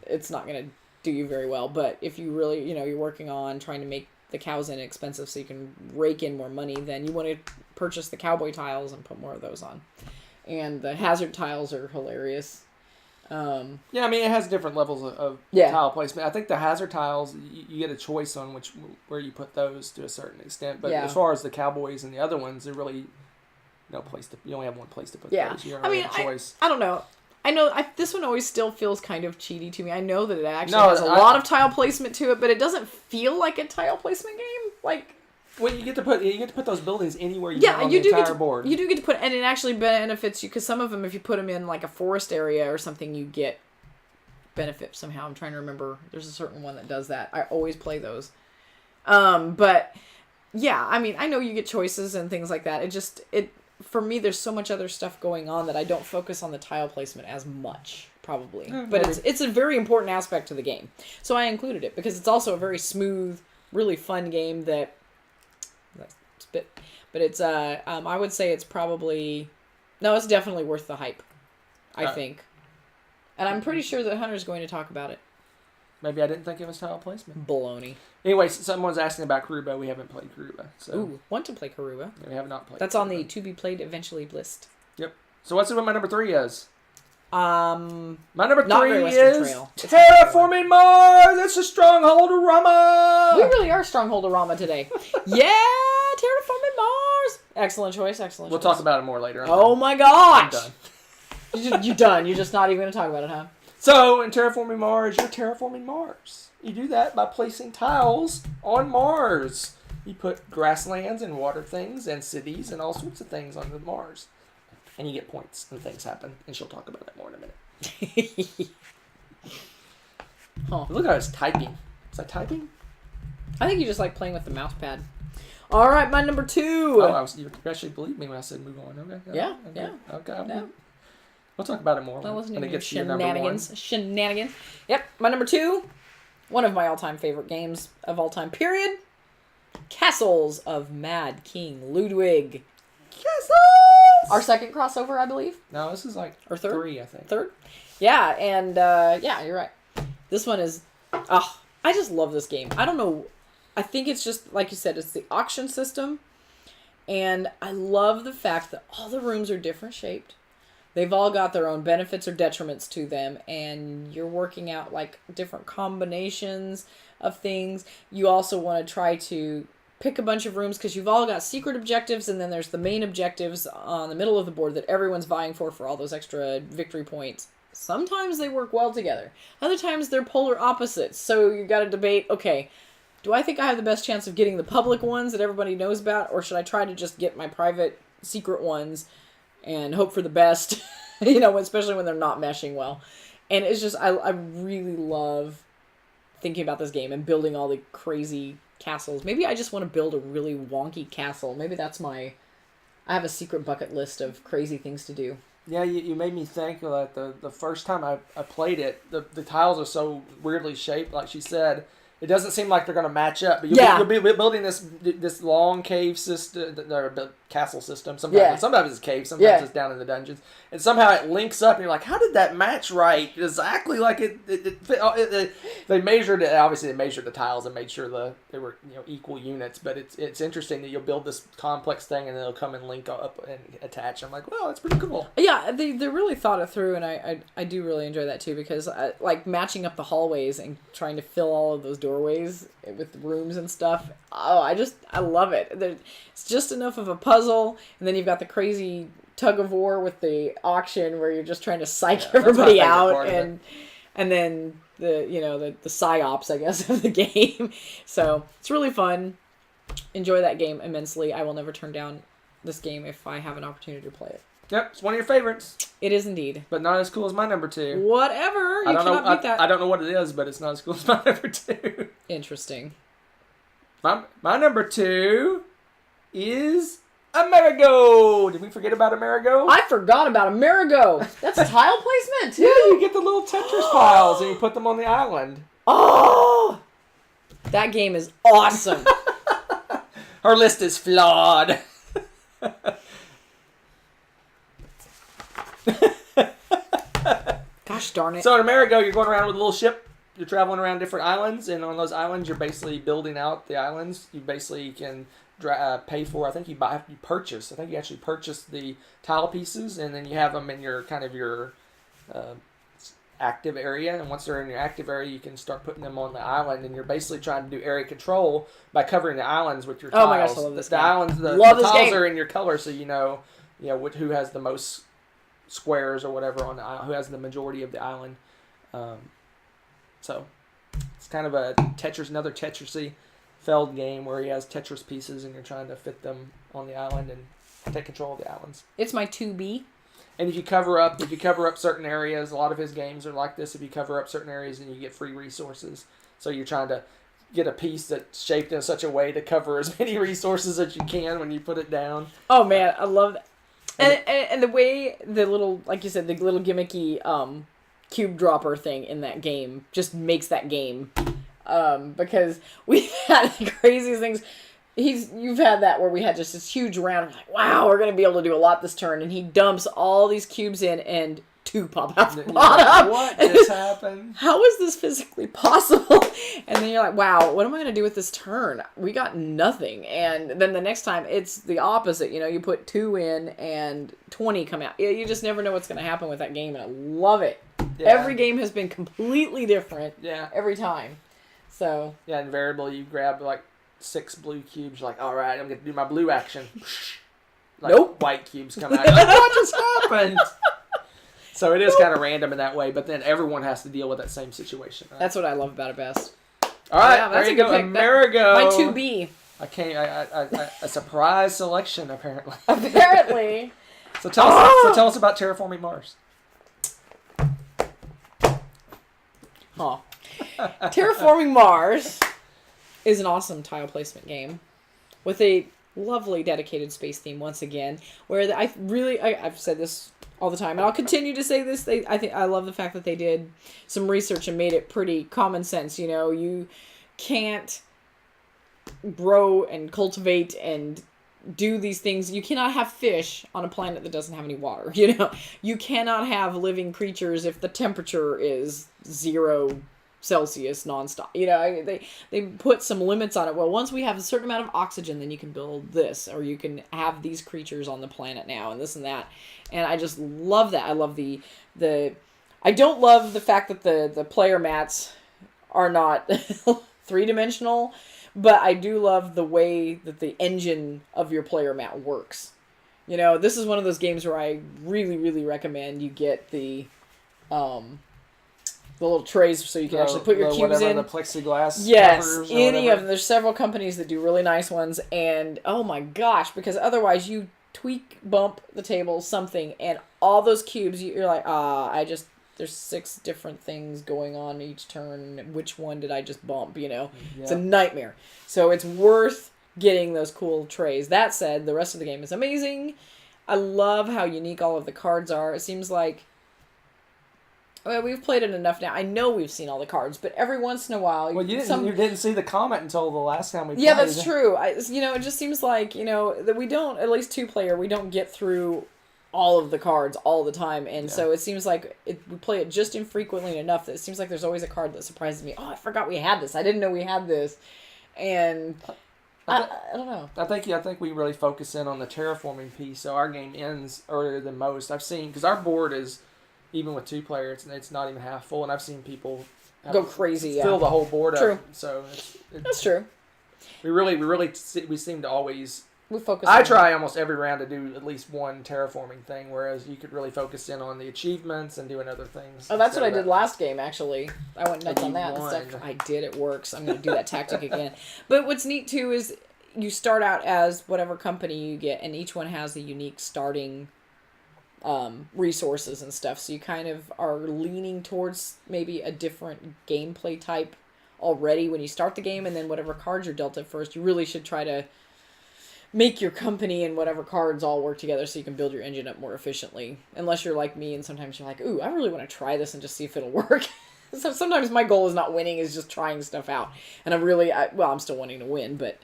it's not going to do you very well. But if you really, you're working on trying to make the cows inexpensive so you can rake in more money, then you want to purchase the cowboy tiles and put more of those on. And the hazard tiles are hilarious. Yeah, I mean, it has different levels of tile placement. I think the hazard tiles, you get a choice on where you put those to a certain extent. But as far as the cowboys and the other ones, they're really no place to. You only have one place to put those. You don't really have a choice. I don't know. I know this one always still feels kind of cheaty to me. I know that it actually has a lot of tile placement to it, but it doesn't feel like a tile placement game. Like, well, you get to put those buildings anywhere you want on the entire board. You do get to put, and it actually benefits you, because some of them, if you put them in like a forest area or something, you get benefit somehow. I'm trying to remember. There's a certain one that does that. I always play those. But yeah, I mean, I know you get choices and things like that. For me, there's so much other stuff going on that I don't focus on the tile placement as much, probably. But it's a very important aspect to the game. So I included it because it's also a very smooth, really fun game that... But it's, I would say it's probably... No, it's definitely worth the hype, I think. And I'm pretty sure that Hunter's going to talk about it. Maybe I didn't think it was tile placement. Baloney. Anyway, someone's asking about Karuba. We haven't played Karuba. So. Ooh, want to play Karuba. Yeah, we have not played That's Karuba. On the to-be-played eventually list. Yep. So what's what my number 3 is? My number 3 is Terraforming Mars. It's a Stronghold-orama. We really are Stronghold-orama today. Yeah, Terraforming Mars. Excellent choice. We'll talk about it more later. Oh my gosh. I'm done. You're done. You're just not even going to talk about it, huh? So, in Terraforming Mars, you're terraforming Mars. You do that by placing tiles on Mars. You put grasslands and water things and cities and all sorts of things on Mars. And you get points and things happen. And she'll talk about that more in a minute. Look, I was typing. Was I typing? I think you just like playing with the mouse pad. All right, my number 2. You actually believed me when I said move on. Okay. Yeah. Okay. Yeah. We'll talk about it more when it gets to your number 1. Shenanigans. Yep, my number 2. One of my all-time favorite games of all time, period. Castles of Mad King Ludwig. Castles! Our second crossover, I believe. No, this is like or third? 3, I think. Third? Yeah, and yeah, you're right. This one is... I just love this game. I don't know. I think it's just, like you said, it's the auction system. And I love the fact that all the rooms are different shaped. They've all got their own benefits or detriments to them, and you're working out like different combinations of things. You also want to try to pick a bunch of rooms because you've all got secret objectives, and then there's the main objectives on the middle of the board that everyone's vying for all those extra victory points. Sometimes they work well together. Other times they're polar opposites. So you got to debate, okay, do I think I have the best chance of getting the public ones that everybody knows about, or should I try to just get my private secret ones and hope for the best, especially when they're not meshing well. And it's just, I really love thinking about this game and building all the crazy castles. Maybe I just want to build a really wonky castle. Maybe that's I have a secret bucket list of crazy things to do. Yeah, you made me think that the first time I played it, the tiles are so weirdly shaped, like she said. It doesn't seem like they're going to match up, but you'll be building this long cave system, castle system. Sometimes it's caves. Sometimes it's down in the dungeons. And somehow it links up, and you're like, how did that match right? Exactly like it they measured it. Obviously, they measured the tiles and made sure they were equal units. But it's interesting that you'll build this complex thing, and it'll come and link up and attach. I'm like, well, that's pretty cool. Yeah, they really thought it through, and I do really enjoy that too, because like matching up the hallways and trying to fill all of those doorways with rooms and stuff. Oh, I love it. It's just enough of a puzzle, and then you've got the crazy tug of war with the auction where you're just trying to psych everybody out, and then the psyops, I guess, of the game. So it's really fun. Enjoy that game immensely. I will never turn down this game if I have an opportunity to play it. Yep, it's one of your favorites. It is indeed, but not as cool as my number 2. Whatever, you cannot beat that. I don't know what it is, but it's not as cool as my number 2. Interesting. My number 2 is Amerigo. Did we forget about Amerigo? I forgot about Amerigo. That's tile placement too. Yeah, you get the little Tetris piles and you put them on the island. Oh, that game is awesome. Her list is flawed. Gosh darn it. So in Amerigo, you're going around with a little ship. You're traveling around different islands, and on those islands, you're basically building out the islands. You basically can pay for. I think you purchase. I think you actually purchase the tile pieces, and then you have them in your active area. And once they're in your active area, you can start putting them on the island, and you're basically trying to do area control by covering the islands with your tiles. Oh my gosh, I love this game. Islands, the tiles game are in your color, so you know who has the most squares or whatever on the island, who has the majority of the island. So it's kind of another Tetris-y Feld game where he has Tetris pieces and you're trying to fit them on the island and take control of the islands. It's my 2B. And if you cover up certain areas, a lot of his games are like this. If you cover up certain areas, then you get free resources. So you're trying to get a piece that's shaped in such a way to cover as many resources as you can when you put it down. Oh man, I love that. And the way the little, like you said, the little gimmicky cube dropper thing in that game just makes that game. Because we've had the craziest things. You've had that where we had just this huge round. We're like, wow, we're going to be able to do a lot this turn. And he dumps all these cubes in and 2 pop out the bottom. What just happened? How is this physically possible? And then you're like, wow, what am I going to do with this turn? We got nothing. And then the next time it's the opposite. You put 2 in and 20 come out. You just never know what's going to happen with that game. And I love it. Yeah. Every game has been completely different. Yeah. Every time. So. Yeah, invariably you grab like 6 blue cubes. You're like, all right, I'm going to do my blue action. Nope. White cubes come out. You're like, what just happened? So it is kind of random in that way, but then everyone has to deal with that same situation. Right? That's what I love about it best. All right, there you go, Amerigo. My 2B. A surprise selection, apparently. Apparently. So tell us about Terraforming Mars. Huh. Terraforming Mars is an awesome tile placement game with a lovely dedicated space theme once again, where I've said this all the time, and I'll continue to say this. I love the fact that they did some research and made it pretty common sense. You can't grow and cultivate and do these things. You cannot have fish on a planet that doesn't have any water. You cannot have living creatures if the temperature is 0 Celsius nonstop. They put some limits on it. Well, once we have a certain amount of oxygen, then you can build this, or you can have these creatures on the planet now, and this and that. And I just love that. I love the I don't love the fact that the player mats are not 3-dimensional, but I do love the way that the engine of your player mat works. This is one of those games where I really, really recommend you get the little trays so you can actually put your cubes in. The plexiglass. Yes, any of them. There's several companies that do really nice ones, and oh my gosh, because otherwise you bump the table, something, and all those cubes, you're like, there's 6 different things going on each turn. Which one did I just bump? It's a nightmare. So it's worth getting those cool trays. That said, the rest of the game is amazing. I love how unique all of the cards are. It seems like Well, we've played it enough now. I know we've seen all the cards, but every once in a while... Well, you didn't see the comment until the last time we played. Yeah, that's true. It just seems like, that we don't, at least two-player, we don't get through all of the cards all the time. And so it seems like we play it just infrequently enough that it seems like there's always a card that surprises me. Oh, I forgot we had this. I didn't know we had this. And... I don't know. I think we really focus in on the terraforming piece, so our game ends earlier than most. I've seen, because our board is, even with 2 players, it's not even half full, and I've seen people go crazy, fill the whole board true. up. So that's true. We seem to always. We focus. I try almost every round to do at least one terraforming thing, whereas you could really focus in on the achievements and doing other things. Oh, that's what I did last game, actually. I went nuts on that and stuff. I did. It works. I'm going to do that tactic again. But what's neat, too, is you start out as whatever company you get, and each one has a unique starting resources and stuff. So you kind of are leaning towards maybe a different gameplay type already when you start the game, and then whatever cards you're dealt at first, you really should try to make your company and whatever cards all work together so you can build your engine up more efficiently. Unless you're like me and sometimes you're like, ooh, I really want to try this and just see if it'll work. So sometimes my goal is not winning, is just trying stuff out. And I'm still wanting to win, but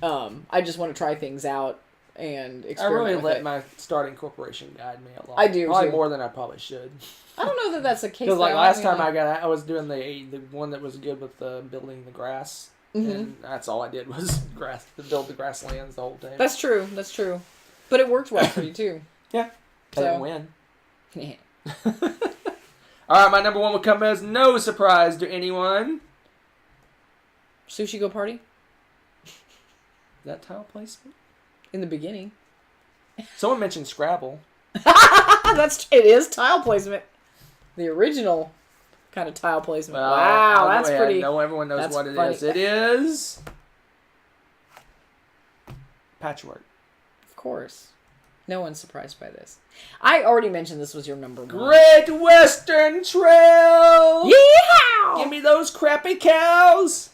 I just want to try things out and experiment. I really let it. my starting corporation guide me a lot. I do probably too. more than I probably should. I don't know that that's the case. Because last time I was doing the one that was good with building the grass. Mm-hmm. And that's all I did was build the grasslands the whole time. That's true. But it worked well for you too. Yeah. I didn't win. Yeah. Alright, my number 1 will come as no surprise to anyone. Sushi Go Party? Is that tile placement? In the beginning. Someone mentioned Scrabble. It is tile placement. The original kind of tile placement. Well, wow, that's pretty. No, everyone knows what it funny. is. It is patchwork. Of course. No one's surprised by this. I already mentioned this was your number 1. Great Western Trail! Yeehaw! Give me those crappy cows!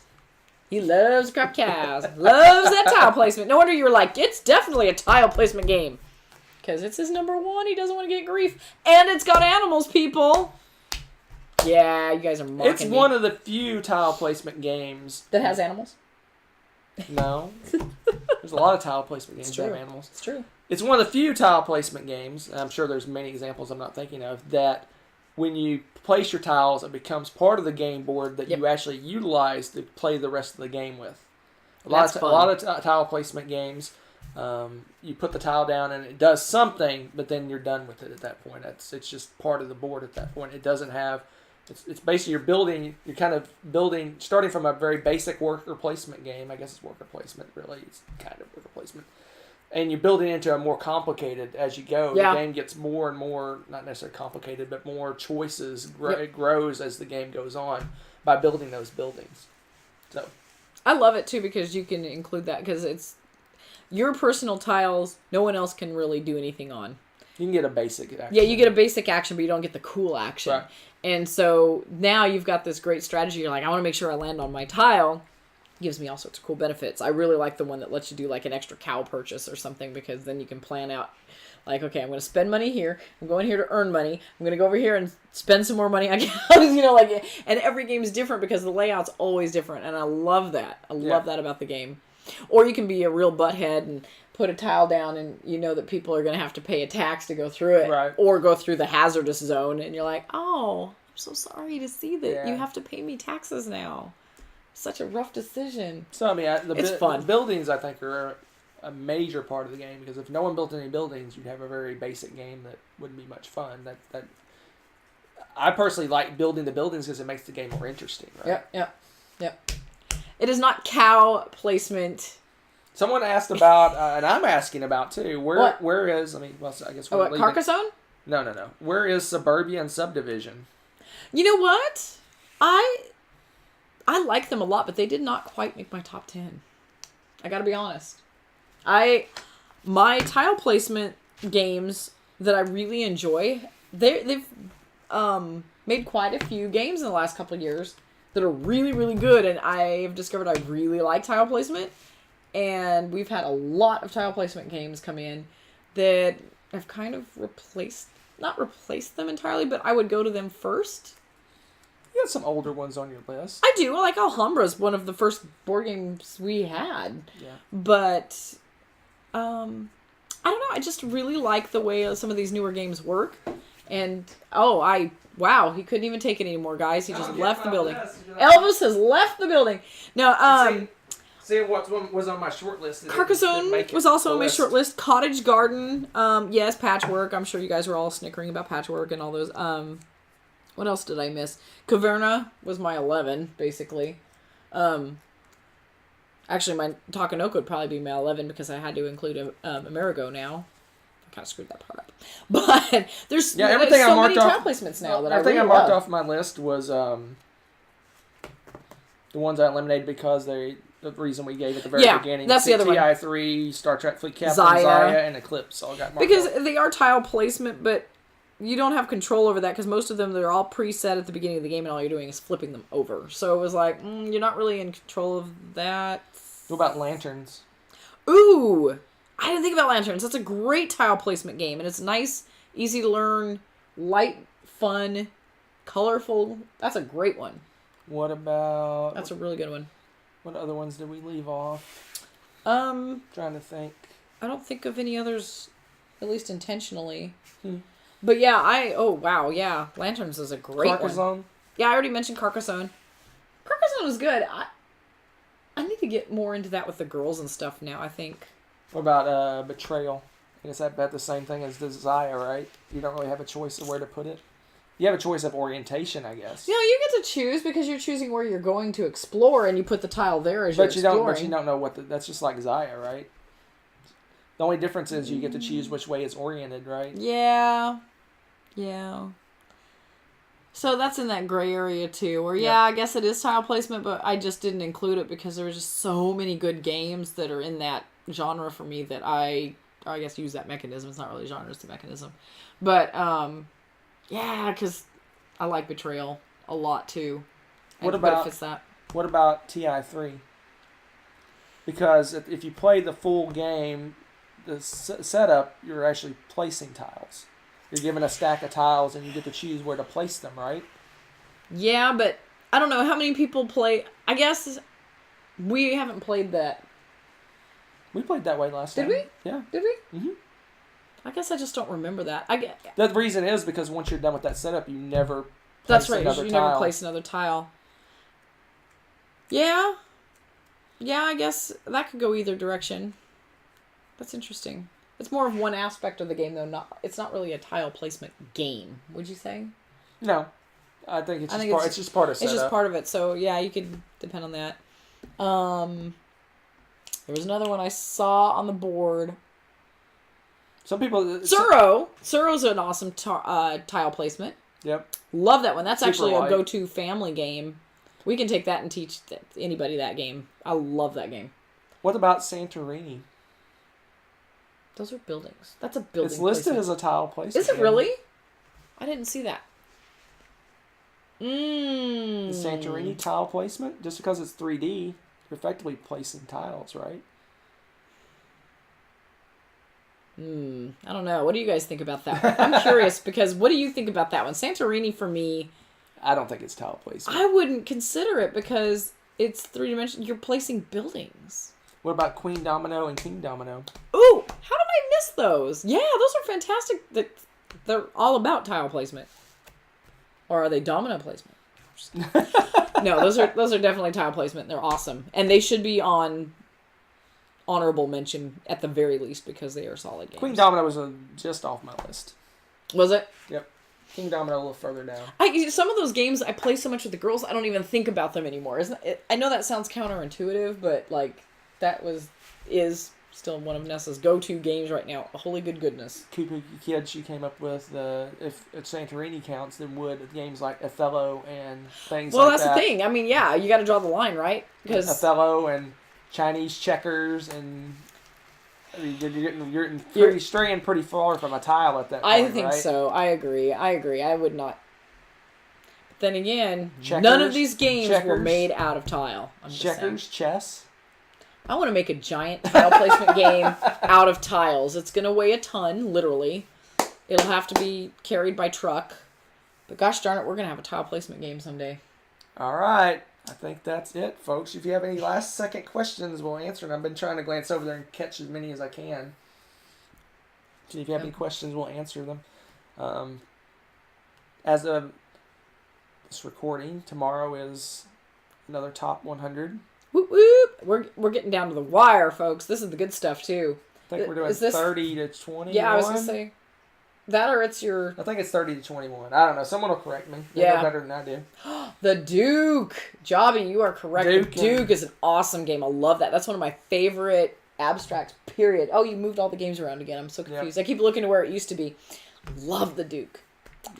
He loves crap cows. Loves that tile placement. No wonder you were like, it's definitely a tile placement game. Because it's his number 1. He doesn't want to get grief. And it's got animals, people. Yeah, you guys are mocking me. It's one of the few tile placement games that has animals. No. There's a lot of tile placement games that have animals. It's true. It's one of the few tile placement games, and I'm sure there's many examples I'm not thinking of, that when you place your tiles, it becomes part of the game board that you actually utilize to play the rest of the game with. A lot of tile placement games, you put the tile down and it does something, but then you're done with it at that point. It's just part of the board at that point. It doesn't have... It's basically you're kind of building, starting from a very basic worker placement game. I guess it's worker placement, really. It's kind of worker placement. And you're building into a more complicated as you go. Yeah. The game gets more and more, not necessarily complicated, but more choices. It grows as the game goes on by building those buildings. So, I love it, too, because you can include that, because it's your personal tiles, no one else can really do anything on. You can get a basic action. Yeah, you get a basic action, but you don't get the cool action. Right. And so now you've got this great strategy. You're like, I want to make sure I land on my tile. Gives me all sorts of cool benefits. I really like the one that lets you do like an extra cow purchase or something, because then you can plan out like, okay, I'm going to spend money here. I'm going here to earn money. I'm going to go over here and spend some more money on cows. And every game is different because the layout's always different. And I love that. I love that about the game. Or you can be a real butthead and put a tile down and you know that people are going to have to pay a tax to go through it. Right. Or go through the hazardous zone. And you're like, oh, I'm so sorry to see that you have to pay me taxes now. Such a rough decision. So, I mean, it's fun. The buildings, I think, are a major part of the game, because if no one built any buildings, you'd have a very basic game that wouldn't be much fun. That I personally like building the buildings because it makes the game more interesting, right? Yep. It is not cow placement. Someone asked about, and I'm asking about, too, where is, I mean, well, I guess we're leaving. Carcassonne? No. Where is Suburbia and Subdivision? You know what? I like them a lot, but they did not quite make my top 10. I gotta be honest. My tile placement games that I really enjoy, they've made quite a few games in the last couple of years that are really, really good, and I've discovered I really like tile placement, and we've had a lot of tile placement games come in that have kind of replaced not replace them entirely, but I would go to them first. You got some older ones on your list. I do. Like Alhambra's one of the first board games we had. Yeah. But, I don't know. I just really like the way some of these newer games work. And, wow, he couldn't even take it anymore, guys. He just left the building. Elvis has left the building. No, See what was on my short list. Carcassonne was also on my short list. Cottage Garden. Yes, Patchwork. I'm sure you guys were all snickering about Patchwork and all those. What else did I miss? Caverna was my 11, basically. Actually, my Takenoko would probably be my 11 because I had to include Amerigo now. I kind of screwed that part up. But there's everything so I marked many off, tile placements now that everything I really I marked love. off my list was the ones I eliminated because the reason we gave at the very beginning. That's the other one. TI3, Star Trek Fleet Captain, Zaya, and Eclipse all got marked because off. they are tile placement, but you don't have control over that because most of them, they're all preset at the beginning of the game and all you're doing is flipping them over. So it was like, you're not really in control of that. What about lanterns? Ooh! I didn't think about lanterns. That's a great tile placement game, and it's nice, easy to learn, light, fun, colorful. That's a great one. What about... That's a really good one. What other ones did we leave off? Trying to think. I don't think of any others, at least intentionally. But yeah, yeah. Lanterns is a great Carcassonne? one. Yeah, I already mentioned Carcassonne. Carcassonne was good. I need to get more into that with the girls and stuff now, I think. What about Betrayal? I guess that's about the same thing as Desire, right? You don't really have a choice of where to put it. You have a choice of orientation, I guess. Yeah, you get to choose because you're choosing where you're going to explore, and you put the tile there as you're exploring. But you don't know that's just like Zaya, right? The only difference is you get to choose which way it's oriented, right? Yeah. So that's in that gray area too, where I guess it is tile placement, but I just didn't include it because there were just so many good games that are in that genre for me that I guess use that mechanism. It's not really genre, it's the mechanism. But, because I like Betrayal a lot too. What about TI3? Because if you play the full game, the setup, you're actually placing tiles. You're given a stack of tiles and you get to choose where to place them, right? Yeah, but I don't know how many people play. I guess we haven't played that. We played that way last time. Did we? Yeah. Did we? Mm-hmm. I guess I just don't remember that. The reason is because once you're done with that setup, you never place That's right. another You tile. never place another tile. Yeah. Yeah, I guess that could go either direction. That's interesting. It's more of one aspect of the game, though. It's not really a tile placement game, would you say? No. I think it's just part of setup. It's just part of it. So, yeah, you could depend on that. There was another one I saw on the board. Some people... Tsuro. Tsuro's an awesome tile placement. Yep. Love that one. That's Super actually light. a go-to family game. We can take that and teach anybody that game. I love that game. What about Santorini? Those are buildings. That's a building It's listed placement. as a tile placement. Is it really? I didn't see that. The Santorini tile placement? Just because it's 3D, you're effectively placing tiles, right? I don't know. What do you guys think about that one? I'm curious because what do you think about that one? Santorini for me... I don't think it's tile placement. I wouldn't consider it because it's three-dimensional. You're placing buildings. What about Queen Domino and King Domino? Ooh, how did I miss those? Yeah, those are fantastic. They're all about tile placement. Or are they domino placement? No, those are definitely tile placement. They're awesome. And they should be on honorable mention at the very least because they are solid games. Queen Domino was just off my list. Was it? Yep. King Domino a little further down. Some of those games I play so much with the girls, I don't even think about them anymore. I know that sounds counterintuitive, but like that is still one of Nessa's go-to games right now. Holy good goodness. Kids, she came up with if Santorini counts, then would games like Othello and things like that. Well, that's the thing. I mean, yeah, you got to draw the line, right? Because Othello and Chinese checkers and you're straying pretty far from a tile at that point, I think right? so. I agree. I would not. But then again, Checkers, none of these games were made out of tile. Checkers, chess. I want to make a giant tile placement game out of tiles. It's going to weigh a ton, literally. It'll have to be carried by truck. But gosh darn it, we're going to have a tile placement game someday. All right. I think that's it, folks. If you have any last-second questions, we'll answer them. I've been trying to glance over there and catch as many as I can. So if you have any questions, we'll answer them. As of this recording, tomorrow is another top 100. Whoop, whoop. We're getting down to the wire, folks. This is the good stuff, too. I think we're doing 30 to 21. Yeah, I was going to say. That or it's your... I think it's 30 to 21. I don't know. Someone will correct me. They Yeah. know better than I do. The Duke. Jobby, you are correct. Duke, the Duke is an awesome game. I love that. That's one of my favorite abstracts, period. Oh, you moved all the games around again. I'm so confused. I keep looking to where it used to be. Love the Duke.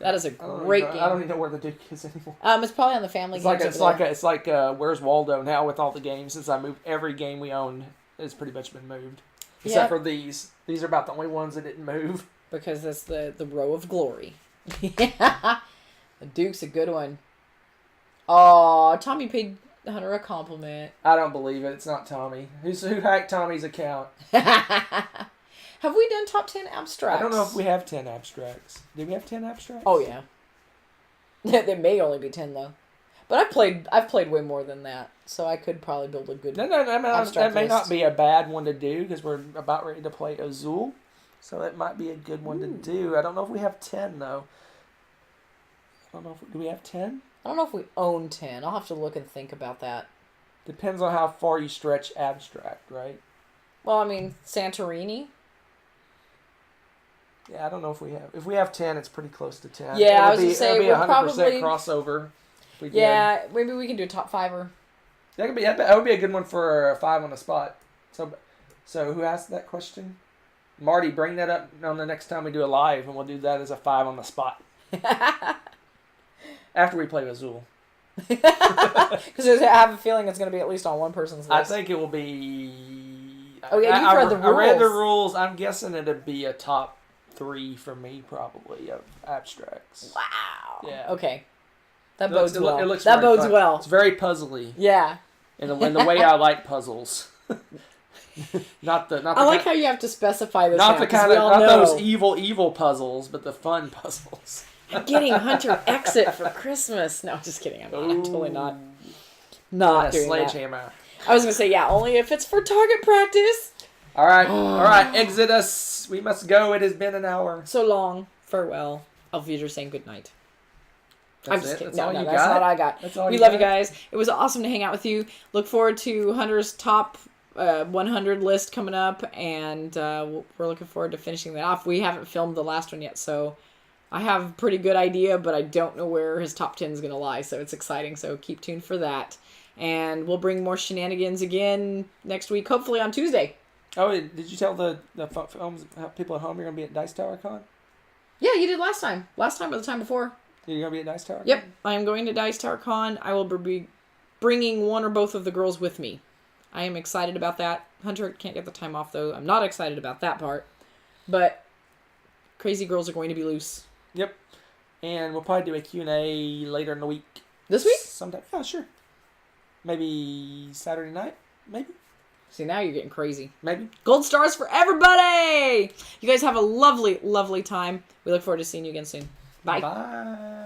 That is a great game. I don't even know where the Duke is anymore. It's probably on the family games. It's like Where's Waldo now with all the games. Since I moved, every game we owned has pretty much been moved. Except for these. These are about the only ones that didn't move. Because that's the row of glory. Yeah. The Duke's a good one. Oh, Tommy paid Hunter a compliment. I don't believe it. It's not Tommy. Who hacked Tommy's account? Have we done top 10 abstracts? I don't know if we have 10 abstracts. Did we have 10 abstracts? Oh, yeah. There may only be 10, though. But I've played way more than that, so I could probably build a good abstract that may list. not be a bad one to do, because we're about ready to play Azul. So that might be a good one to do. I don't know if we have 10, though. I don't know do we have 10? I don't know if we own 10. I'll have to look and think about that. Depends on how far you stretch abstract, right? Well, I mean, Santorini. Yeah, I don't know if we have. If we have 10, it's pretty close to 10. Yeah, I was going to say, we're we're 100% probably... crossover. If we yeah, maybe we can do a top 5-er. That would be a good one for a 5 on the spot. So who asked that question? Marty, bring that up on the next time we do a live, and we'll do that as a 5 on the spot. After we play Azul. Because I have a feeling it's going to be at least on one person's list. I think it will be... Oh, yeah, you've read the rules. I read the rules. I'm guessing it'd be a top 3 for me, probably, of abstracts. Wow. Yeah. Okay. That bodes well. It looks that very bodes fun. well. It's very puzzly. Yeah. In the way I like puzzles. I like how you have to specify this. Not those evil puzzles, but the fun puzzles. I'm getting Hunter Exit for Christmas. No, just kidding. I'm totally not doing sledgehammer. that. I was gonna say only if it's for target practice. All right, exit us. We must go. It has been an hour. So long. Farewell. Auf Wiedersehen. Good night. I'm just kidding. That's That's not what I got. We love you guys. It was awesome to hang out with you. Look forward to Hunter's top 100 list coming up, and we're looking forward to finishing that off. We haven't filmed the last one yet, so I have a pretty good idea, but I don't know where his top 10 is going to lie, so it's exciting, so keep tuned for that. And we'll bring more shenanigans again next week, hopefully on Tuesday. Oh, did you tell the people at home you're going to be at Dice Tower Con? Yeah, you did last time. Last time or the time before. You're going to be at Dice Tower Con? Yep, I am going to Dice Tower Con. I will be bringing one or both of the girls with me. I am excited about that. Hunter can't get the time off, though. I'm not excited about that part. But crazy girls are going to be loose. Yep. And we'll probably do a Q&A later in the week. This week? Sometime. Yeah, sure. Maybe Saturday night? Maybe. See, now you're getting crazy. Maybe. Gold stars for everybody! You guys have a lovely, lovely time. We look forward to seeing you again soon. Bye. Bye.